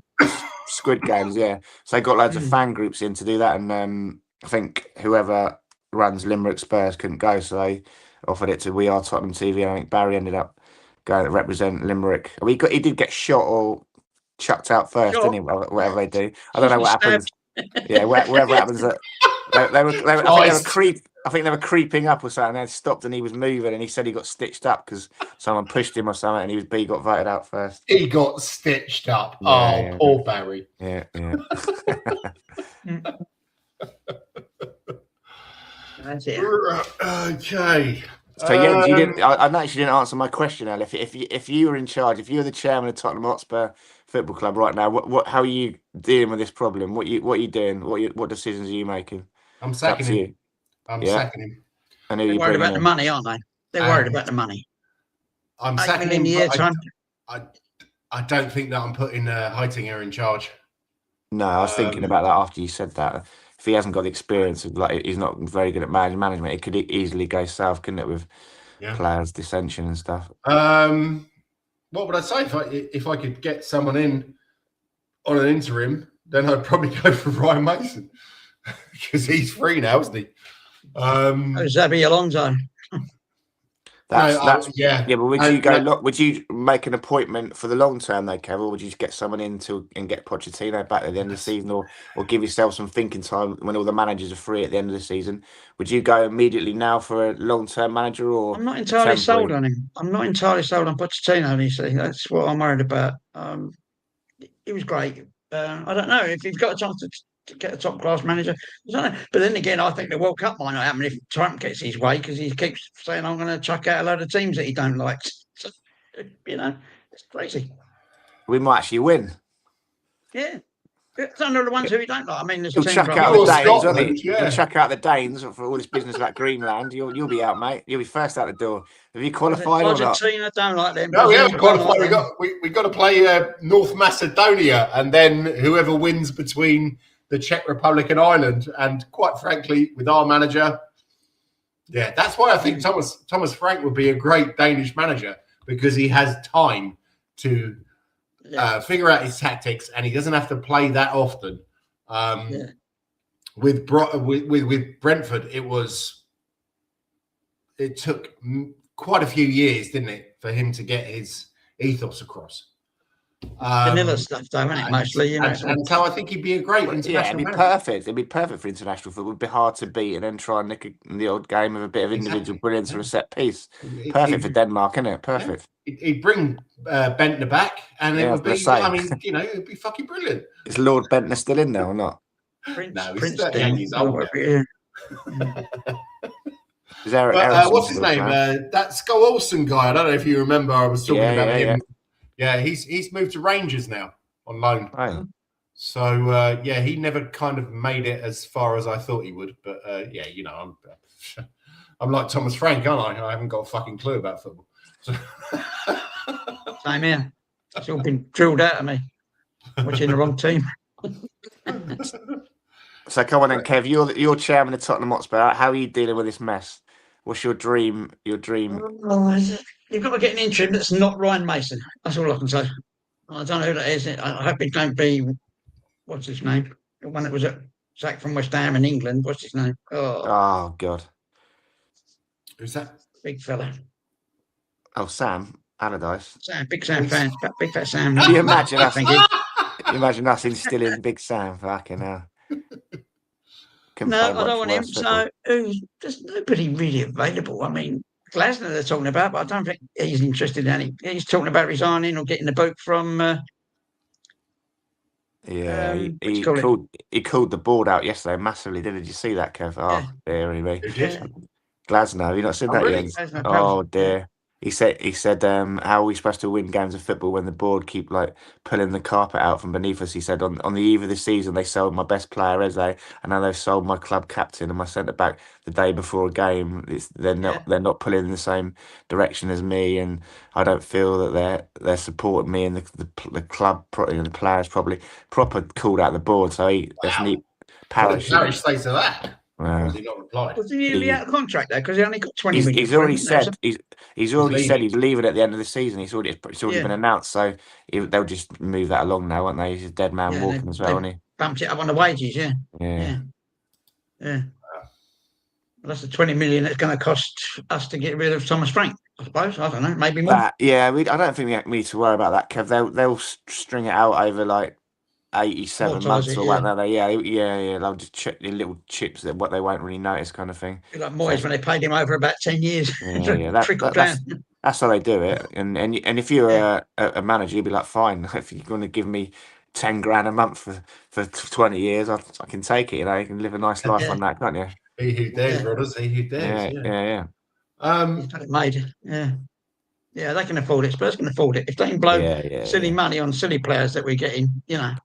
Squid Games. Yeah. So they got loads of fan groups in to do that, and I think whoever runs Limerick Spurs couldn't go, so they offered it to We Are Tottenham TV. And I think Barry ended up going to represent Limerick. He did get shot or chucked out first, didn't he? Whatever they do, I don't know what happens. Yeah, whatever happens. I think they were creeping up or something. They stopped and he was moving, and he said he got stitched up because someone pushed him or something, and he got voted out first. He got stitched up. Yeah, poor Barry. Yeah. That's it. Okay. So yeah, you didn't. I noticed you didn't answer my question, Al. If you were in charge, if you were the chairman of Tottenham Hotspur Football Club right now, how are you dealing with this problem? What are you doing? What decisions are you making? I'm sacking him. Sacking him. And they're worried about the money, aren't they? They're worried about the money. I'm sacking him. I don't think that I'm putting Heitinger in charge. No, I was thinking about that after you said that. If he hasn't got the experience, he's not very good at management, it could easily go south, couldn't it, with players' dissension and stuff. What would I say if I could get someone in on an interim? Then I'd probably go for Ryan Mason because he's free now, isn't he? Xabi Alonso. That's yeah. But would you go? Would you make an appointment for the long term, though, Kev, or would you get someone in and get Pochettino back at the end of the season, or give yourself some thinking time when all the managers are free at the end of the season? Would you go immediately now for a long term manager, or I'm not entirely sold on him. I'm not entirely sold on Pochettino. You see, that's what I'm worried about. He was great. I don't know if he's got a chance to get a top class manager. I don't know. But then again, I think the World Cup might not happen if Trump gets his way, because he keeps saying, "I'm going to chuck out a load of teams that he don't like." So, it's crazy. We might actually win. Yeah. It's under the ones who he don't like. I mean, there's He'll teams chuck like out the Danes, won't he? Scotland, yeah. He'll chuck out the Danes for all this business about Greenland. You'll be out, mate. You'll be first out the door. Have you qualified or not? Argentina don't like them. No, we Brazil haven't don't qualified. like We got to play North Macedonia, and then whoever wins between the Czech Republic and Ireland. And quite frankly, with our manager, yeah, that's why I think Thomas Frank would be a great Danish manager, because he has time to figure out his tactics, and he doesn't have to play that often. With Brentford, it took quite a few years, didn't it, for him to get his ethos across. Vanilla stuff, though, isn't it? Mostly, and so I think he'd be a great international. Yeah, it'd be perfect. It'd be perfect for international football. It'd be hard to beat and then try and nick the odd game with a bit of individual brilliance or a set piece. Perfect for Denmark, isn't it? Perfect. Yeah. He'd bring Bentner back, and it would be. I mean, it'd be fucking brilliant. Is Lord Bentner still in there or not? He's 38 years old. Is there, what's his name? That Skull Olsen guy. I don't know if you remember. I was talking about him. Yeah, he's moved to Rangers now on loan. Oh. So he never kind of made it as far as I thought he would. But I'm like Thomas Frank, aren't I? I haven't got a fucking clue about football. So. Same here. It's all been drilled out of me. Watching the wrong team. So come on then, Kev. You're chairman of Tottenham Hotspur. How are you dealing with this mess? What's your dream? You've got to get an interim that's not Ryan Mason. That's all I can say. I don't know who that is. I hope it don't be, what's his name? The one that was sacked from West Ham in England. What's his name? Oh God. Who's that? Big fella. Oh, Sam Allardyce. Big Sam fan. Big fat Sam. Can you imagine us? Imagine us instilling Big Sam. Fucking hell. No, I don't want him. So there's nobody really available. I mean, Glasner they're talking about, but I don't think he's interested in any. He's talking about resigning or getting the boot from. He called the board out yesterday massively. Did you see that, Kev? Oh, dear me. Glasner, have you not seen that yet? Oh dear. He said, how are we supposed to win games of football when the board keep like pulling the carpet out from beneath us? He said, on the eve of the season, they sold my best player, Eze, and now they've sold my club captain and my centre back the day before a game. They're not pulling in the same direction as me, and I don't feel that they're supporting me, and the club and the players probably proper called out the board. So that's neat. Parish say to that. Has he not replied? Was he out of contract there? Because he only got 20 million. He's already said he's leaving at the end of the season. It's already been announced. So they'll just move that along now, won't they? He's a dead man walking as well, isn't he? Bumped it up on the wages, yeah. Well, that's the 20 million that's going to cost us to get rid of Thomas Frank, I suppose. I don't know, maybe more. I don't think we need to worry about that, Kev. They'll string it out over like 87 months or whatnot. Yeah. They'll just check the little chips that what they won't really notice, kind of thing. Like Moyes when they paid him over about 10 years. That's how they do it. And if you're a manager, you'd be like, fine. If you're going to give me 10 grand a month for 20 years, I can take it. You know, you can live a nice life on that, can't you? He who dares, brothers. He who dares. Yeah. Yeah, they can afford it. Spurs can afford it. If they can blow silly money on silly players that we're getting, I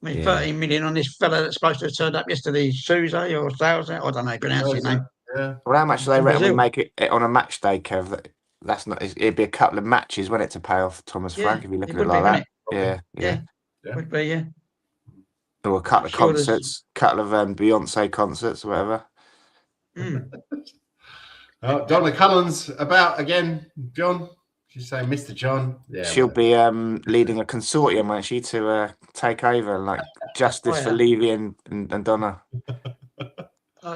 mean, 13 million on this fella that's supposed to have turned up yesterday, Souza or Souza, I don't know, pronounce his name. Yeah. Well, how much do they reckon we make it on a match day, Kev? That's not. It'd be a couple of matches, wouldn't it, to pay off Thomas Frank if you look at it like that? Yeah. Would be, yeah. Or a couple of concerts, couple of Beyonce concerts, or whatever. Donna Cullen's about again, John. She's saying, Mr. John. Yeah, she'll be leading a consortium, won't she, to take over, like Justice for Levy and Donna.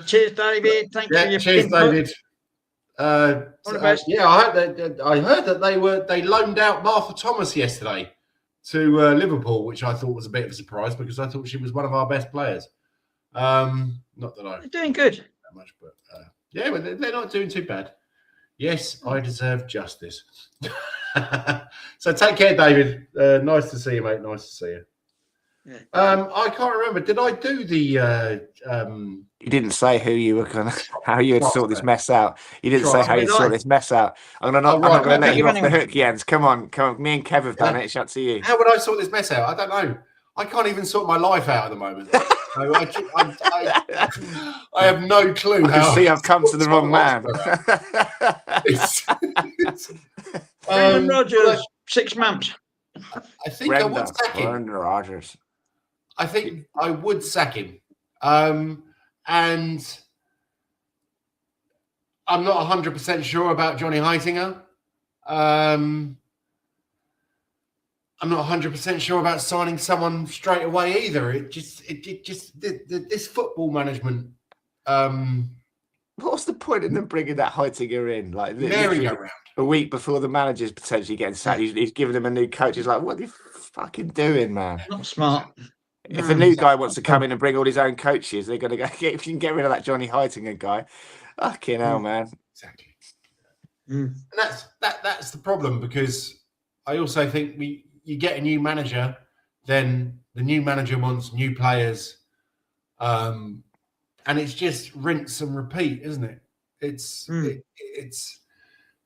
Cheers, David. Thanks for your cheers, input. David. All the best. Yeah, I heard that they loaned out Martha Thomas yesterday to Liverpool, which I thought was a bit of a surprise because I thought she was one of our best players. Not that I They're doing good. that much, but yeah, but they're not doing too bad. Yes, I deserve justice. So take care, David. Nice to see you, mate. Nice to see you. Yeah. I can't remember. Did I do the? You didn't say who you were gonna, how you would sort this mess out. You didn't say how you'd sort this mess out. I'm not gonna let you off the hook, Jens. Come on. Me and Kev have done it. It's up to you. How would I sort this mess out? I don't know. I can't even sort my life out at the moment. So I have no clue how. See, I've come to the wrong man. Brendan Rodgers, 6 months. I think I would sack him. Brendan Rodgers. I think I would sack him. And I'm not 100% sure about Johnny Heitinger. I'm not 100% sure about signing someone straight away either. This football management. What's the point in them bringing that Heitinger in? Like merry-go-round. A week before the manager's potentially getting sacked, he's giving them a new coach. He's like, what are you fucking doing, man? Not smart. If a new guy wants to come in and bring all his own coaches, they're going to go, if you can get rid of that Johnny Heitinger guy, fucking hell, man. Exactly. And that's the problem, because I also think you get a new manager, then the new manager wants new players, and it's just rinse and repeat, isn't it? It's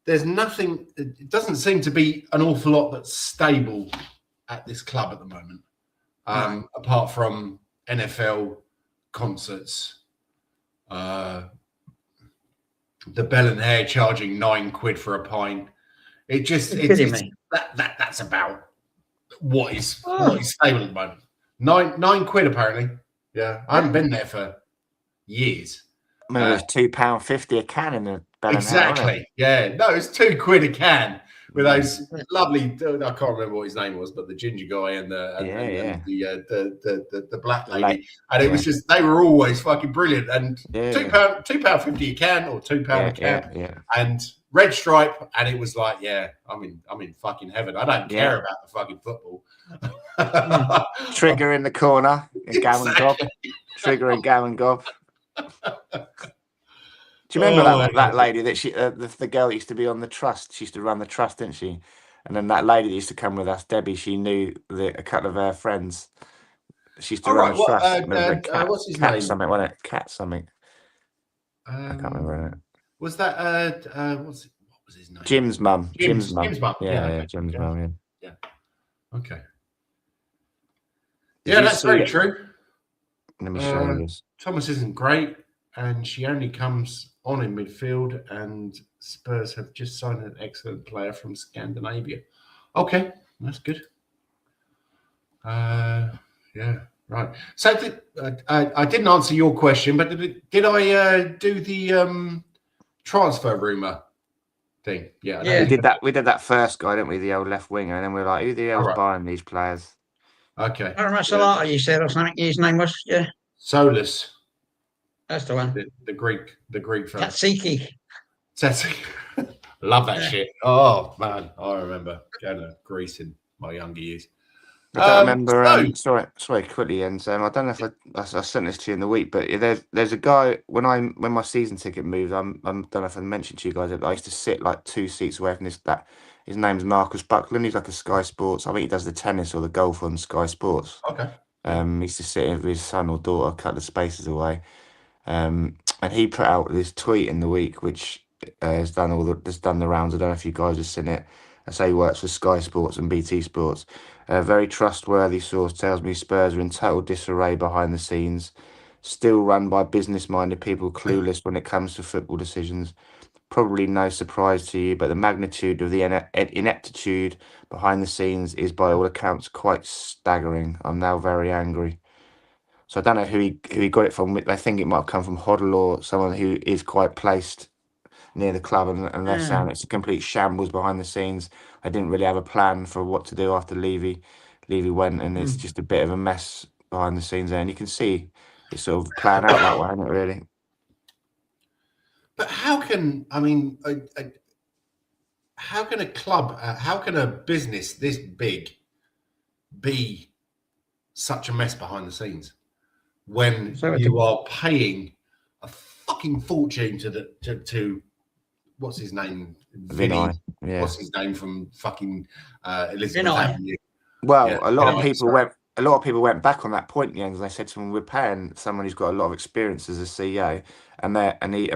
there's nothing. It doesn't seem to be an awful lot that's stable at this club at the moment, apart from NFL concerts, the Bell and Hair charging £9 for a pint. That's about what is stable at the moment. £9 apparently. Yeah, I haven't been there for years. I mean, it was £2.50 a can in the Bell and Hair, exactly. Yeah, no, it's £2 a can with those lovely. I can't remember what his name was, but the ginger guy and the black lady, and it was just they were always fucking brilliant. And £2.50 a can or £2 a can, and red stripe, and it was like, I'm in fucking heaven. I don't care about the fucking football. Trigger in the corner, in Gowan Gob. Trigger and Gowan Gob. Do you remember that lady that the girl that used to be on the trust? She used to run the trust, didn't she? And then that lady that used to come with us, Debbie, she knew a couple of her friends. She used to run the trust. What's his Cat name? something, wasn't it? Cat something. I can't remember it. Was that what was his name? Jim's mum. Jim's mum. Yeah, Jim's mum. Yeah. Okay. Yeah, that's very true. Let me show you this. Thomas isn't great, and she only comes on in midfield, and Spurs have just signed an excellent player from Scandinavia. Okay, that's good. Yeah, right. So I didn't answer your question, but did I do the transfer rumor thing? Yeah. We did that first guy, didn't we? The old left winger, and then we were like, who the hell's buying these players? Okay. Salata, you said, or something. His name was Solus. That's the one. The Greek fellow. Tzatziki. Love that shit. Oh man, I remember going to Greece in my younger years. I don't remember. Sorry, quickly, and I don't know if I sent this to you in the week, but there's a guy when my season ticket moved. I don't know if I mentioned to you guys that I used to sit like 2 seats away from this. That his name's Marcus Buckland. He's like a Sky Sports. I think he does the tennis or the golf on Sky Sports. Okay. He used to sit with his son or daughter, a couple of spaces away. And he put out this tweet in the week, which has done the rounds. I don't know if you guys have seen it. I say he works for Sky Sports and BT Sports. A very trustworthy source tells me Spurs are in total disarray behind the scenes, still run by business-minded people clueless when it comes to football decisions. Probably no surprise to you, but the magnitude of the ineptitude behind the scenes is, by all accounts, quite staggering. I'm now very angry. So I don't know who he got it from. I think it might have come from Hoddle or someone who is quite placed near the club, and they're saying it's a complete shambles behind the scenes. I didn't really have a plan for what to do after Levy went, and it's just a bit of a mess behind the scenes there. And you can see it's sort of playing out that way, isn't it, really? But how can how can a club, how can a business this big be such a mess behind the scenes when you are paying a fucking fortune to what's his name? Vinny. Yeah. What's his name from fucking Elizabeth Avenue? Well, Yeah, a lot of people went back on that point, Jens. They said to him, "We're paying someone who's got a lot of experience as a CEO," and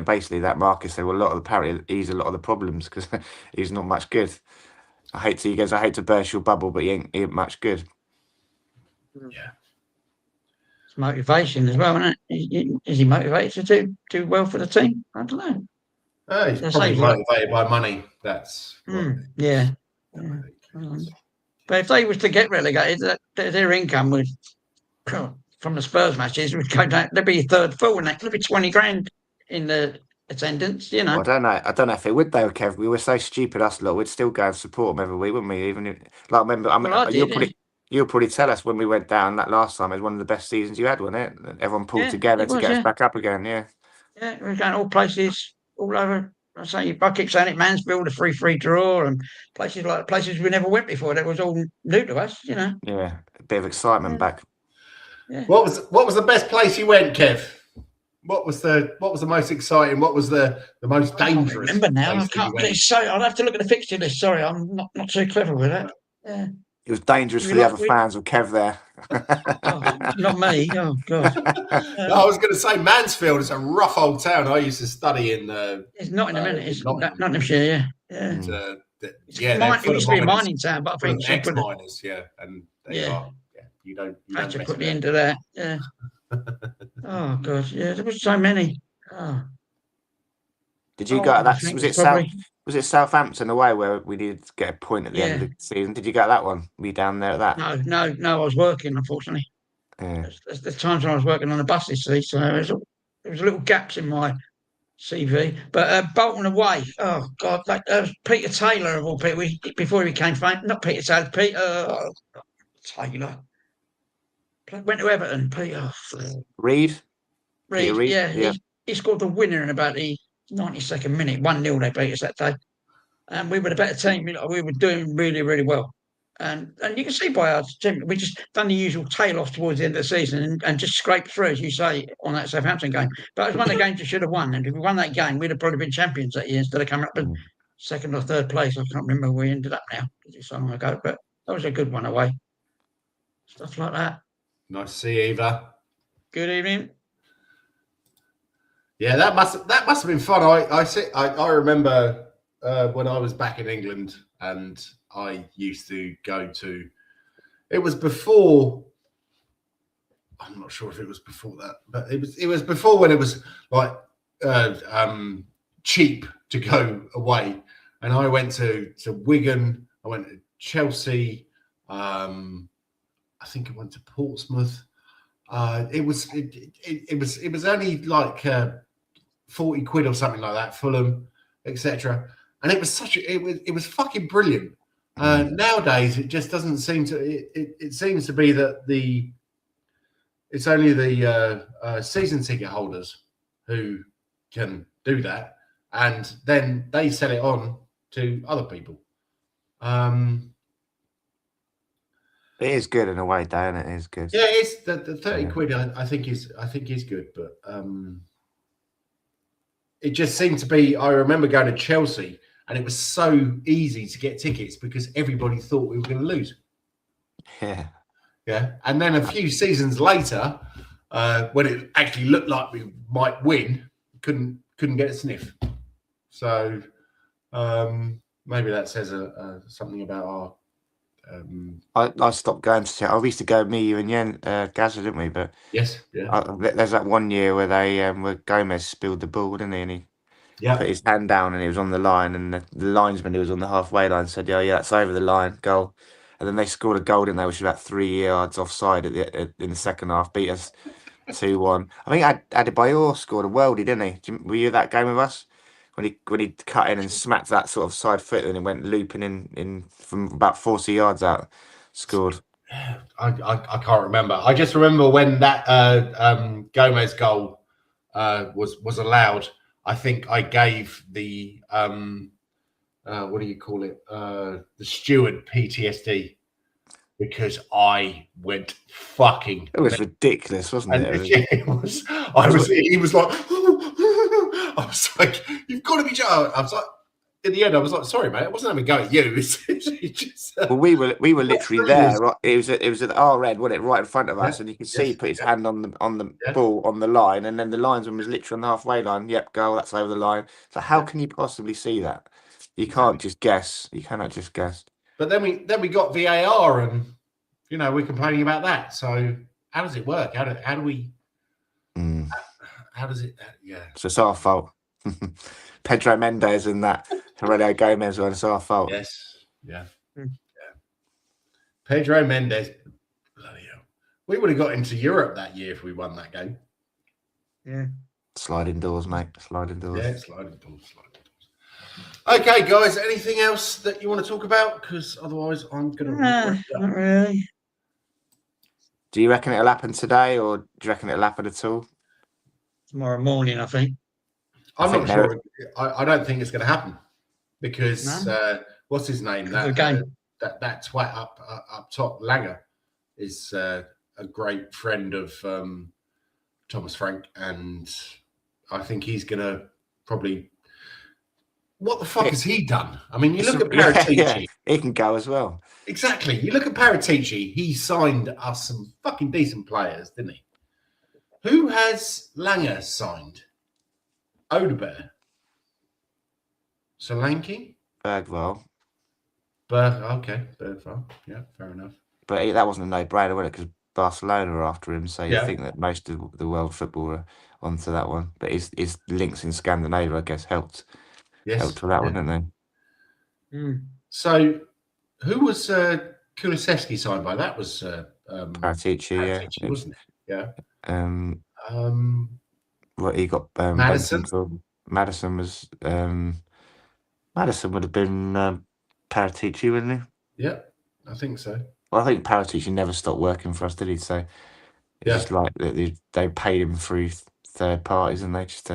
basically that Marcus said, "Well, apparently he's a lot of the problems because he's not much good." He goes, "I hate to burst your bubble, but he ain't much good." Yeah, it's motivation as well, isn't it? Is he motivated to do well for the team? I don't know. he's probably motivated by money. That's yeah. But if they was to get relegated, their income would, from the Spurs matches, would go down. There'd be a third full, and there'd be 20 grand in the attendance. You know. Well, I don't know if it would though, Kev. We were so stupid, us lot. We'd still go and support them every week, wouldn't we? Even if, remember, you'll probably tell us when we went down that last time. It was one of the best seasons you had, wasn't it? Everyone pulled together to get us back up again. Yeah. Yeah, we're going all places, all over. I keep saying it, Mansfield, a free draw, and places we never went before. That was all new to us, you know. Yeah, a bit of excitement back. Yeah. What was the best place you went, Kev? What was the most exciting? What was the most dangerous? I remember now. I can't really say. I'd have to look at the fixture list. Sorry, I'm not too clever with that. Yeah. It was dangerous for the other fans of Kev there. Not me. Oh God. I was going to say Mansfield is a rough old town. I used to study in. It's not in a minute. It's Nottinghamshire. Yeah. It used to be a mining town, but I think ex-miners. Yeah, and they are. Yeah, you don't. Have to put the end of that. Yeah. Oh God. Yeah, there was so many. Oh. Did you go? Was it Southampton away where we needed to get a point at the end of the season? Did you get that one? Were you down there at that? No. I was working, unfortunately. Yeah. The times when I was working on the buses, see, so there was little gaps in my CV. But Bolton away, oh God, Peter Taylor of all people. Before he became famous, not Peter Taylor, Taylor. Went to Everton. Reed. Yeah. He scored the winner in about the 92nd minute, 1-0 they beat us that day. And we were the better team. We were doing really, really well. And you can see by our team, we just done the usual tail off towards the end of the season and just scraped through, as you say, on that Southampton game. But it was one of the games we should have won. And if we won that game, we'd have probably been champions that year instead of coming up with second or third place. I can't remember where we ended up now. It's so long ago. But that was a good one away. Stuff like that. Nice to see you, Eva. Good evening. Yeah, that must have been fun. I remember when I was back in England and I used to go to. It was before. I'm not sure if it was before that, but it was before when it was like cheap to go away, and I went to Wigan. I went to Chelsea. I think I went to Portsmouth. It was only like 40 quid or something like that, Fulham, etc. And it was it was fucking brilliant. Nowadays, it just doesn't seem to. It seems to be that it's only the season ticket holders who can do that, and then they sell it on to other people. It is good in a way, Dan. It is good. Yeah, it's the 30 quid. I think is good, but it just seemed to be. I remember going to Chelsea, and it was so easy to get tickets because everybody thought we were going to lose. Yeah. And then a few seasons later, when it actually looked like we might win, couldn't get a sniff. So maybe that says something about our. I stopped going to. I used to go, me, you, and Yen, Gaza, didn't we? But yes, yeah. There's that one year where where Gomez spilled the ball, didn't he? And he put his hand down, and he was on the line, and the linesman who was on the halfway line said, "Yeah, that's over the line, goal." And then they scored a goal, didn't they? Which was about 3 yards offside in the second half, beat us 2-1. I think Adebayor scored a worldie, didn't he? Were you at that game with us? When he cut in and smacked that sort of side foot and it went looping in from about 40 yards out, scored. I can't remember. I just remember when that Gomez goal was allowed. I think I gave the what do you call it? The steward PTSD because I went fucking. It was ridiculous, wasn't it? He was like, I was like, you've got to be joking. I was like, in the end, I was like, sorry, mate, I wasn't having a go at you. Well, we were literally there. Right? It was at our end, wasn't it, right in front of us, and you could see he put his hand on the ball on the line, and then the linesman was literally on the halfway line. Yep, goal, that's over the line. So how can you possibly see that? You can't just guess. You cannot just guess. But then we got VAR, and we're complaining about that. So how does it work? How do we? How does it? Yeah, so it's our fault. Pedro Mendes and that Heredia Gomez one, it's our fault. Yes, yeah. Pedro Mendes, bloody hell. We would have got into Europe that year if we won that game. Yeah. Sliding doors, mate. Sliding doors. Yeah, sliding doors. Okay, guys, anything else that you want to talk about? Because otherwise I'm going to... Not really. Do you reckon it'll happen today, or do you reckon it'll happen at all? Tomorrow morning, I think. I'm not sure. I don't think it's going to happen because what's his name? That twat up top, Langer, is a great friend of Thomas Frank, and I think he's going to probably. What the fuck has he done? I mean, you look at Paratici. Yeah, he can go as well. Exactly. You look at Paratici. He signed us some fucking decent players, didn't he? Who has Langer signed? Odebear, Solanke, Bergvall. Okay, Bergvall. Yeah, fair enough. But that wasn't a no-brainer, was it? Because Barcelona are after him, so you think that most of the world football are onto that one. But his links in Scandinavia, I guess, helped with that one, didn't they? So, who was Kulusevski signed by? That was Paratici, wasn't it? Yeah. Well, he got Madison. Madison was Madison would have been Paratici, wouldn't he? Yeah, I think so. Well, I think Paratici never stopped working for us, did he? So it's just like they paid him through third parties, and they just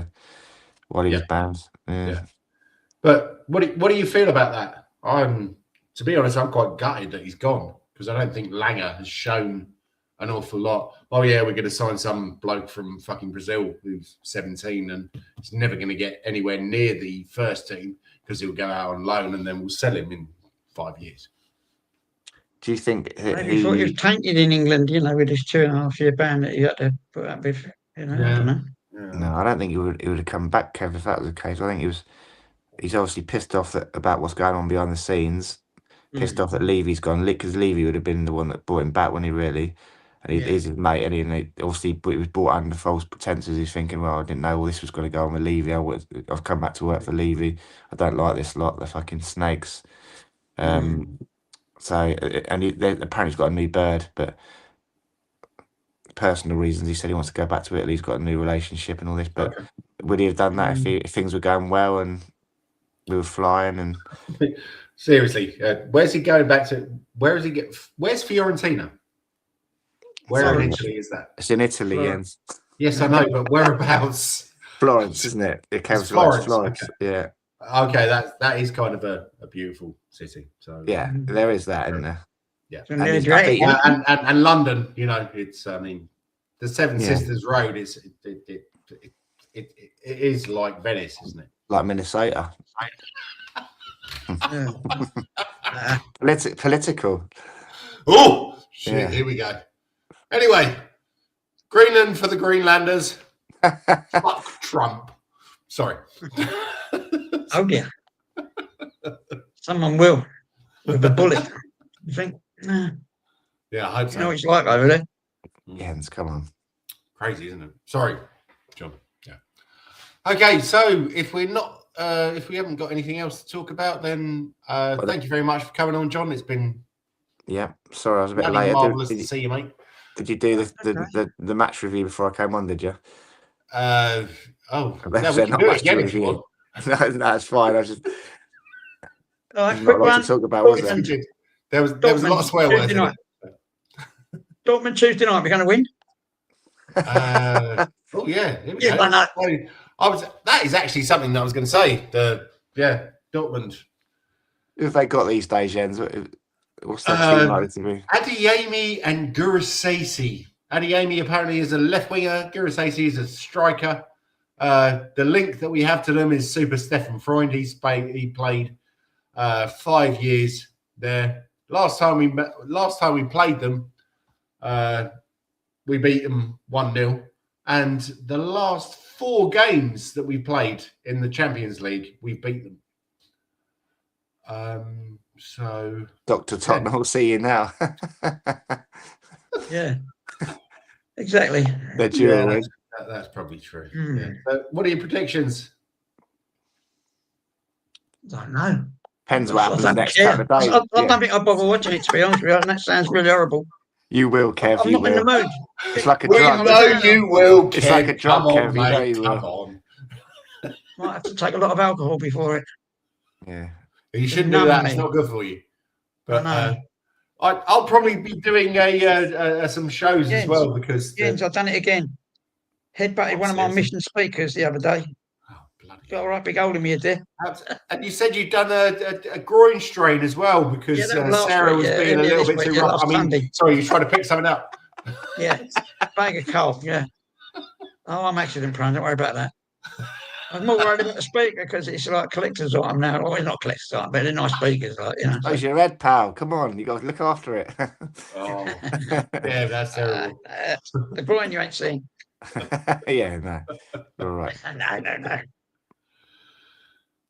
while he was banned. Yeah. But what do you feel about that? To be honest, I'm quite gutted that he's gone because I don't think Langer has shown an awful lot. Oh yeah, we're going to sign some bloke from fucking Brazil who's 17 and he's never going to get anywhere near the first team because he'll go out on loan and then we'll sell him in 5 years. Do you think he thought he was tainted in England, with his 2.5-year ban that he had to put up with, I don't know. No, I don't think he would have come back, Kev, if that was the case. I think he's obviously pissed off about what's going on behind the scenes, pissed off that Levy's gone, because Levy would have been the one that brought him back when he really... And he's his mate, and he obviously he was brought under false pretenses. He's thinking, well, I didn't know all this was going to go on with Levy. I've come back to work for Levy. I don't like this lot. They're fucking snakes. So, and apparently he's got a new bird, but personal reasons, he said he wants to go back to Italy. He's got a new relationship and all this. But would he have done that if things were going well and we were flying? And seriously, where's he going back to? Where's Fiorentina? Where in Italy is that? It's in Italy, Jens. Yes, I know, but whereabouts? Florence, isn't it? It came from Florence. Okay. Yeah. Okay, that is kind of a beautiful city. So yeah, there is that, isn't there? Yeah, and London. It's the Seven Sisters Road is it is like Venice, isn't it? Like Minnesota. Political. Oh shit! Here we go. Anyway, Greenland for the Greenlanders. Fuck Trump. Sorry. Oh yeah. Someone will with a bullet. You think? Nah. Yeah, I hope so. You know what it's like over there. Jens, come on. Crazy, isn't it? Sorry, John. Yeah. Okay, so if we haven't got anything else to talk about, then thank you very much for coming on, John. It's been sorry I was a bit late. Marvelous to see you, mate. Did you do the match review before I came on? Did you? No, we can not do much it again to if you want. No, it's fine. I just Quick not a lot one. to talk about, was there? There was a lot of swear words in it. Dortmund Tuesday night. We're going to win. Oh yeah. Yeah, I know. That is actually something that I was going to say. Dortmund. Who have they got these days, Jens? What's their team like to be? Adeyemi and Gurusasi. Adeyemi apparently is a left winger. Gurusasi is a striker. The link that we have to them is Super Stefan Freund. He played 5 years there. Last time we played them, we beat them 1-0. And the last 4 games that we played in the Champions League, we beat them. So Dr. Tottenham will see you now. Yeah, exactly. They're due. That's probably true. Yeah. So what are your predictions? I don't know. Depends what happens the next couple of days. I don't think I'll bother watching it, to be honest with you. And that sounds really horrible. You will, Kev. I'm not in the mood. It's like a We drug. know you will, Kev. It's like a drug, Come on, Kev. You know mate. you Come will. on. Might have to take a lot of alcohol before it. Yeah. You shouldn't do that. It's not good for you. But I'll probably be doing some shows as well because I've done it again. Headbutted one of my mission speakers the other day. Oh, bloody! Got a right big hole in me, dear. And you said you'd done a groin strain as well because Sarah was being a little bit too rough. Sorry, you're trying to pick something up. Yeah, bag of coal. Yeah. Oh, I'm accident prone. Don't worry about that. I'm more worried about the speaker because it's like collector's item now. Well, it's not collector's item, but they're nice speakers, like, you know. Close your head, pal. Come on, you got to look after it. Oh, yeah, that's terrible. The groin you ain't seen. Yeah, no, you're right. No.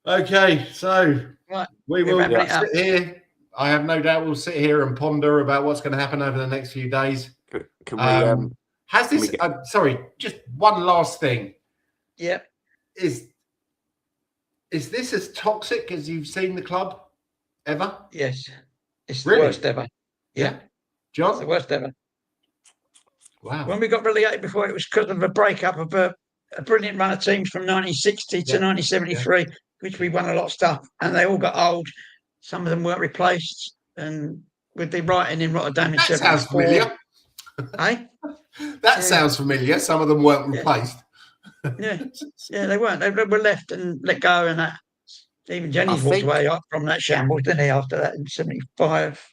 Okay, so Right, we will sit here. I have no doubt we'll sit here and ponder about what's going to happen over the next few days. Can we? Has this? Sorry, just one last thing. Yep. Is this as toxic as you've seen the club ever? Yes. It's the Really? worst ever. Yeah. John? It's the worst ever. Wow. When we got relegated before, it was because of a breakup of a brilliant run of teams from 1960 to 1973, which we won a lot of stuff, and they all got old. Some of them weren't replaced, and with the writing in Rotterdam in 74. That sounds familiar. Eh? That sounds familiar. Some of them weren't replaced. Yeah, they weren't. They were left and let go, and that. Even Jennings walked away up from that shambles, didn't he, after that in 75?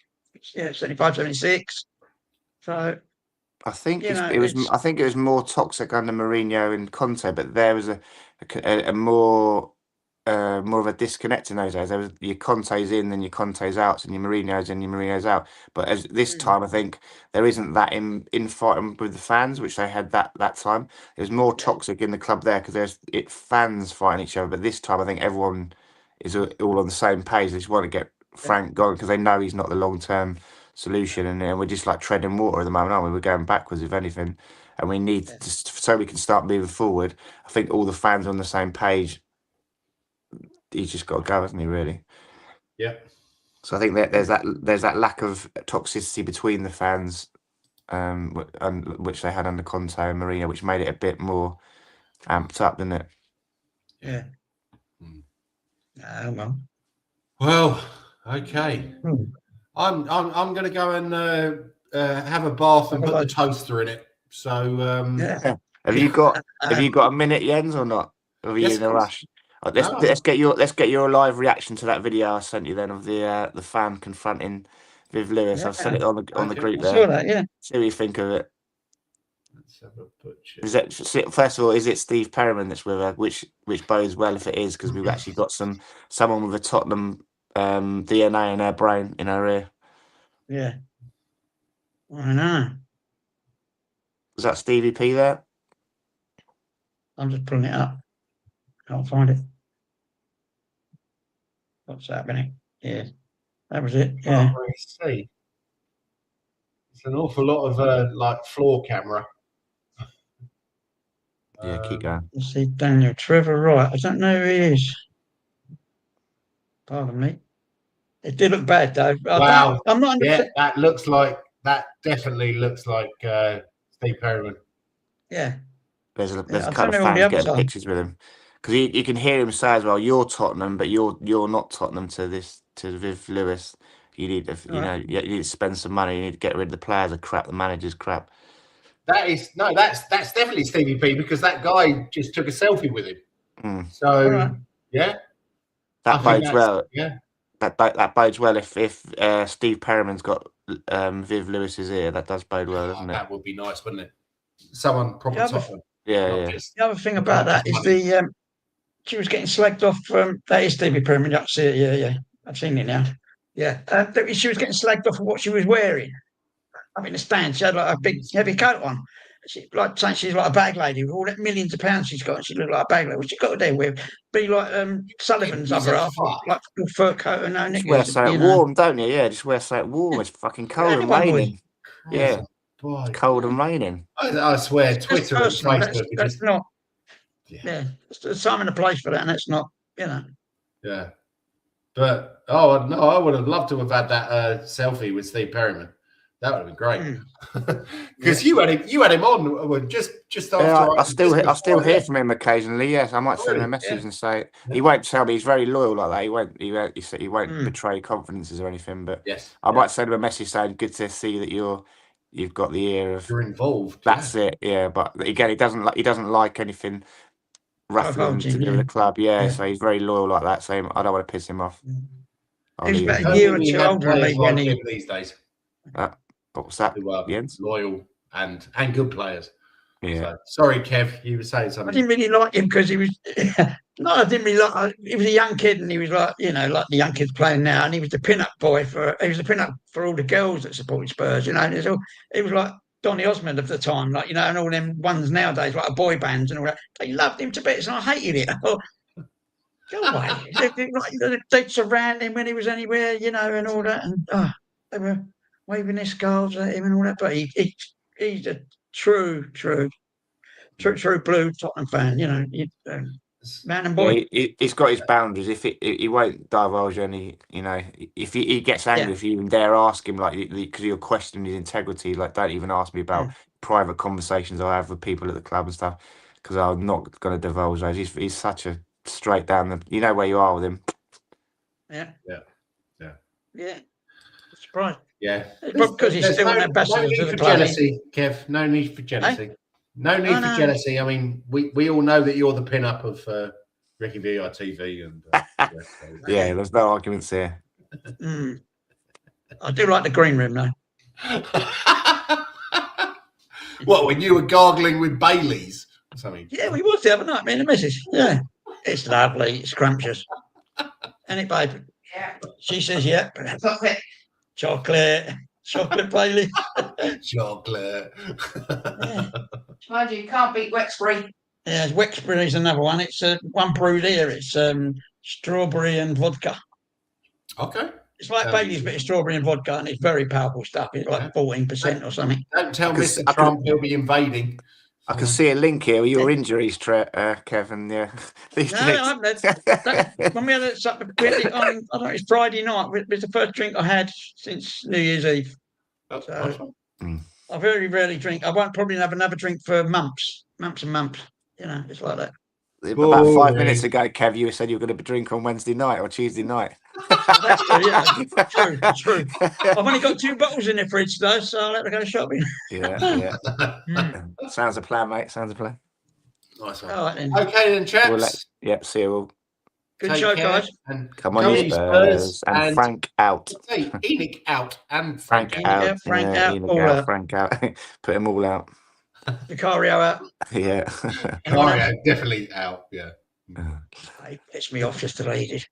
Yeah, 75, 76. So I think it was more toxic under Mourinho and Conte, but there was a more of a disconnect in those days. There was your Conte's in, then your Conte's out, and your Mourinho's in, your Mourinho's out. But as this time, I think there isn't that infighting with the fans, which they had that time. It was more toxic in the club there because there's fans fighting each other. But this time, I think everyone is all on the same page. They just want to get Frank gone because they know he's not the long-term solution, and we're just like treading water at the moment, aren't we? We're going backwards, if anything, and we need to, so we can start moving forward. I think all the fans are on the same page. He's just got to go, hasn't he? Really? Yeah. So I think that there's that lack of toxicity between the fans, which they had under Conte and Mourinho, which made it a bit more amped up, didn't it? yeah. Well, okay. I'm going to go and have a bath and put the toaster in it. So have you got a minute, Jens, or not? Or are you in a rush? Let's get your live reaction to that video I sent you then of the fan confronting Viv Lewis. I've sent it on the group there. I saw that, yeah. See what you think of it. Let's have a butcher. First of all, is it Steve Perryman that's with her? Which bodes well if it is, because we've actually got someone with a Tottenham DNA in her brain, in her ear. Yeah. I know. Was that Stevie P there? I'm just pulling it up. Can't find it. What's happening? Yeah. That was it. Yeah. Can't really see. It's an awful lot of like floor camera. Yeah, keep going. Let's see, Daniel Trevor Wright. I don't know who he is. Pardon me. It did look bad though. Wow. I'm not. Yeah, that definitely looks like Steve Perryman. Yeah. There's a kind of fans getting pictures with him, because you can hear him say as well, "You're Tottenham, but you're not Tottenham to Viv Lewis. You need to you need to spend some money. You need to get rid of the players are crap, the managers crap." That's definitely Stevie P, because that guy just took a selfie with him. So Right. yeah, That I think bodes that's- well. Yeah, That bodes well if Steve Perriman's got Viv Lewis's ear. That does bode well, doesn't it? that would be nice, wouldn't it? Someone proper Yeah, but- Tottenham. Yeah, not yeah. just- The other thing about that is money. she was getting slagged off from that is Stevie Pyramid. I see it. Yeah. I've seen it now. Yeah, she was getting slagged off for what she was wearing. I mean, the stand. She had like a big heavy coat on. She like saying she's like a bag lady with all that millions of pounds she's got, and she looked like a bag lady. What she got to do with be like Sullivan's Gives other a half, fuck. like full fur coat and no Just wear knickers. something warm, don't you? Yeah, just wear something warm. It's fucking cold and anyone, boys. raining. Yeah, Boy. it's cold and raining. I swear, That's Twitter and personal. Facebook are That's just not. Yeah. There's time and a place for that, and that's not. yeah. But no, I would have loved to have had that selfie with Steve Perryman. That would have been great. Because you had him on just after. Yeah, I still hear from him occasionally. Yes, I might send him a message and say he won't tell me. He's very loyal like that. He won't betray confidences or anything. But yes, I might send him a message saying, "Good to see that you've got the ear of you're involved." That's it. Yeah, but again, he doesn't like anything ruffling to do with the club. Yeah, so he's very loyal like that. So I don't want to piss him off. He was about I a year or think we two have older than me players when like he. him these days. What was that? Who are Jens? loyal and good players. Yeah. So, sorry, Kev, you were saying I something. didn't really like him because he was. No, I didn't really like. He was a young kid, and he was like like the young kids playing now, and he was the pin-up boy for. He was the pin-up for all the girls that supported Spurs. And it was like Donny Osmond of the time, and all them ones nowadays, like boy bands and all that. They loved him to bits, and I hated it. I thought, go away. They'd surround him when he was anywhere, and all that, and they were waving their scarves at him and all that. But he's a true blue Tottenham fan, man and boy. Yeah, he's got his boundaries. If he won't divulge any, if he gets angry, if you even dare ask him, because you're questioning his integrity, don't even ask me about private conversations I have with people at the club and stuff, because I'm not going to divulge those. He's such a straight down you know where you are with him. Yeah. Surprised. Yeah, because he's still an ambassador no need to the for club. jealousy, Kev. No need for jealousy. No need for jealousy. I mean, we all know that you're the pin-up of RickyVillaTV, and yeah, there's no arguments here. I do like the green room though. What, when you were gargling with Baileys or something? Yeah, we was the other night, me and the missus. Yeah, it's lovely. It's scrumptious. And it, babe? Yeah. She says, yeah. Chocolate Bailey. Chocolate. Mind you can't beat Wexbury. Yeah, Wexbury is another one. It's one brewed here. It's strawberry and vodka. Okay. It's like Bailey's, but it's strawberry and vodka, and it's very powerful stuff. It's like 14% or something. Don't tell Mr. Trump he'll be invading. I can see a link here with your injuries, Kevin. Yeah. When we had it, I don't know, it's Friday night. It was the first drink I had since New Year's Eve. So I very rarely drink. I won't probably have another drink for months. It's like that. About 5 minutes ago, Kev, you said you were going to drink on Wednesday night or Tuesday night. That's true, yeah. True. I've only got 2 bottles in the fridge though, so I'll have to go shopping. Yeah. Sounds a plan, mate. Sounds a plan. Nice one. All right, then. Okay, then, chaps. See you all. Good show, guys. Come on, you Spurs. And Frank out. Hey, Enoch out and Frank out. Frank out. Enoch out. Frank out. Put them all out. Vicario out. Yeah. Vicario definitely out. Yeah. He pissed me off just to read it.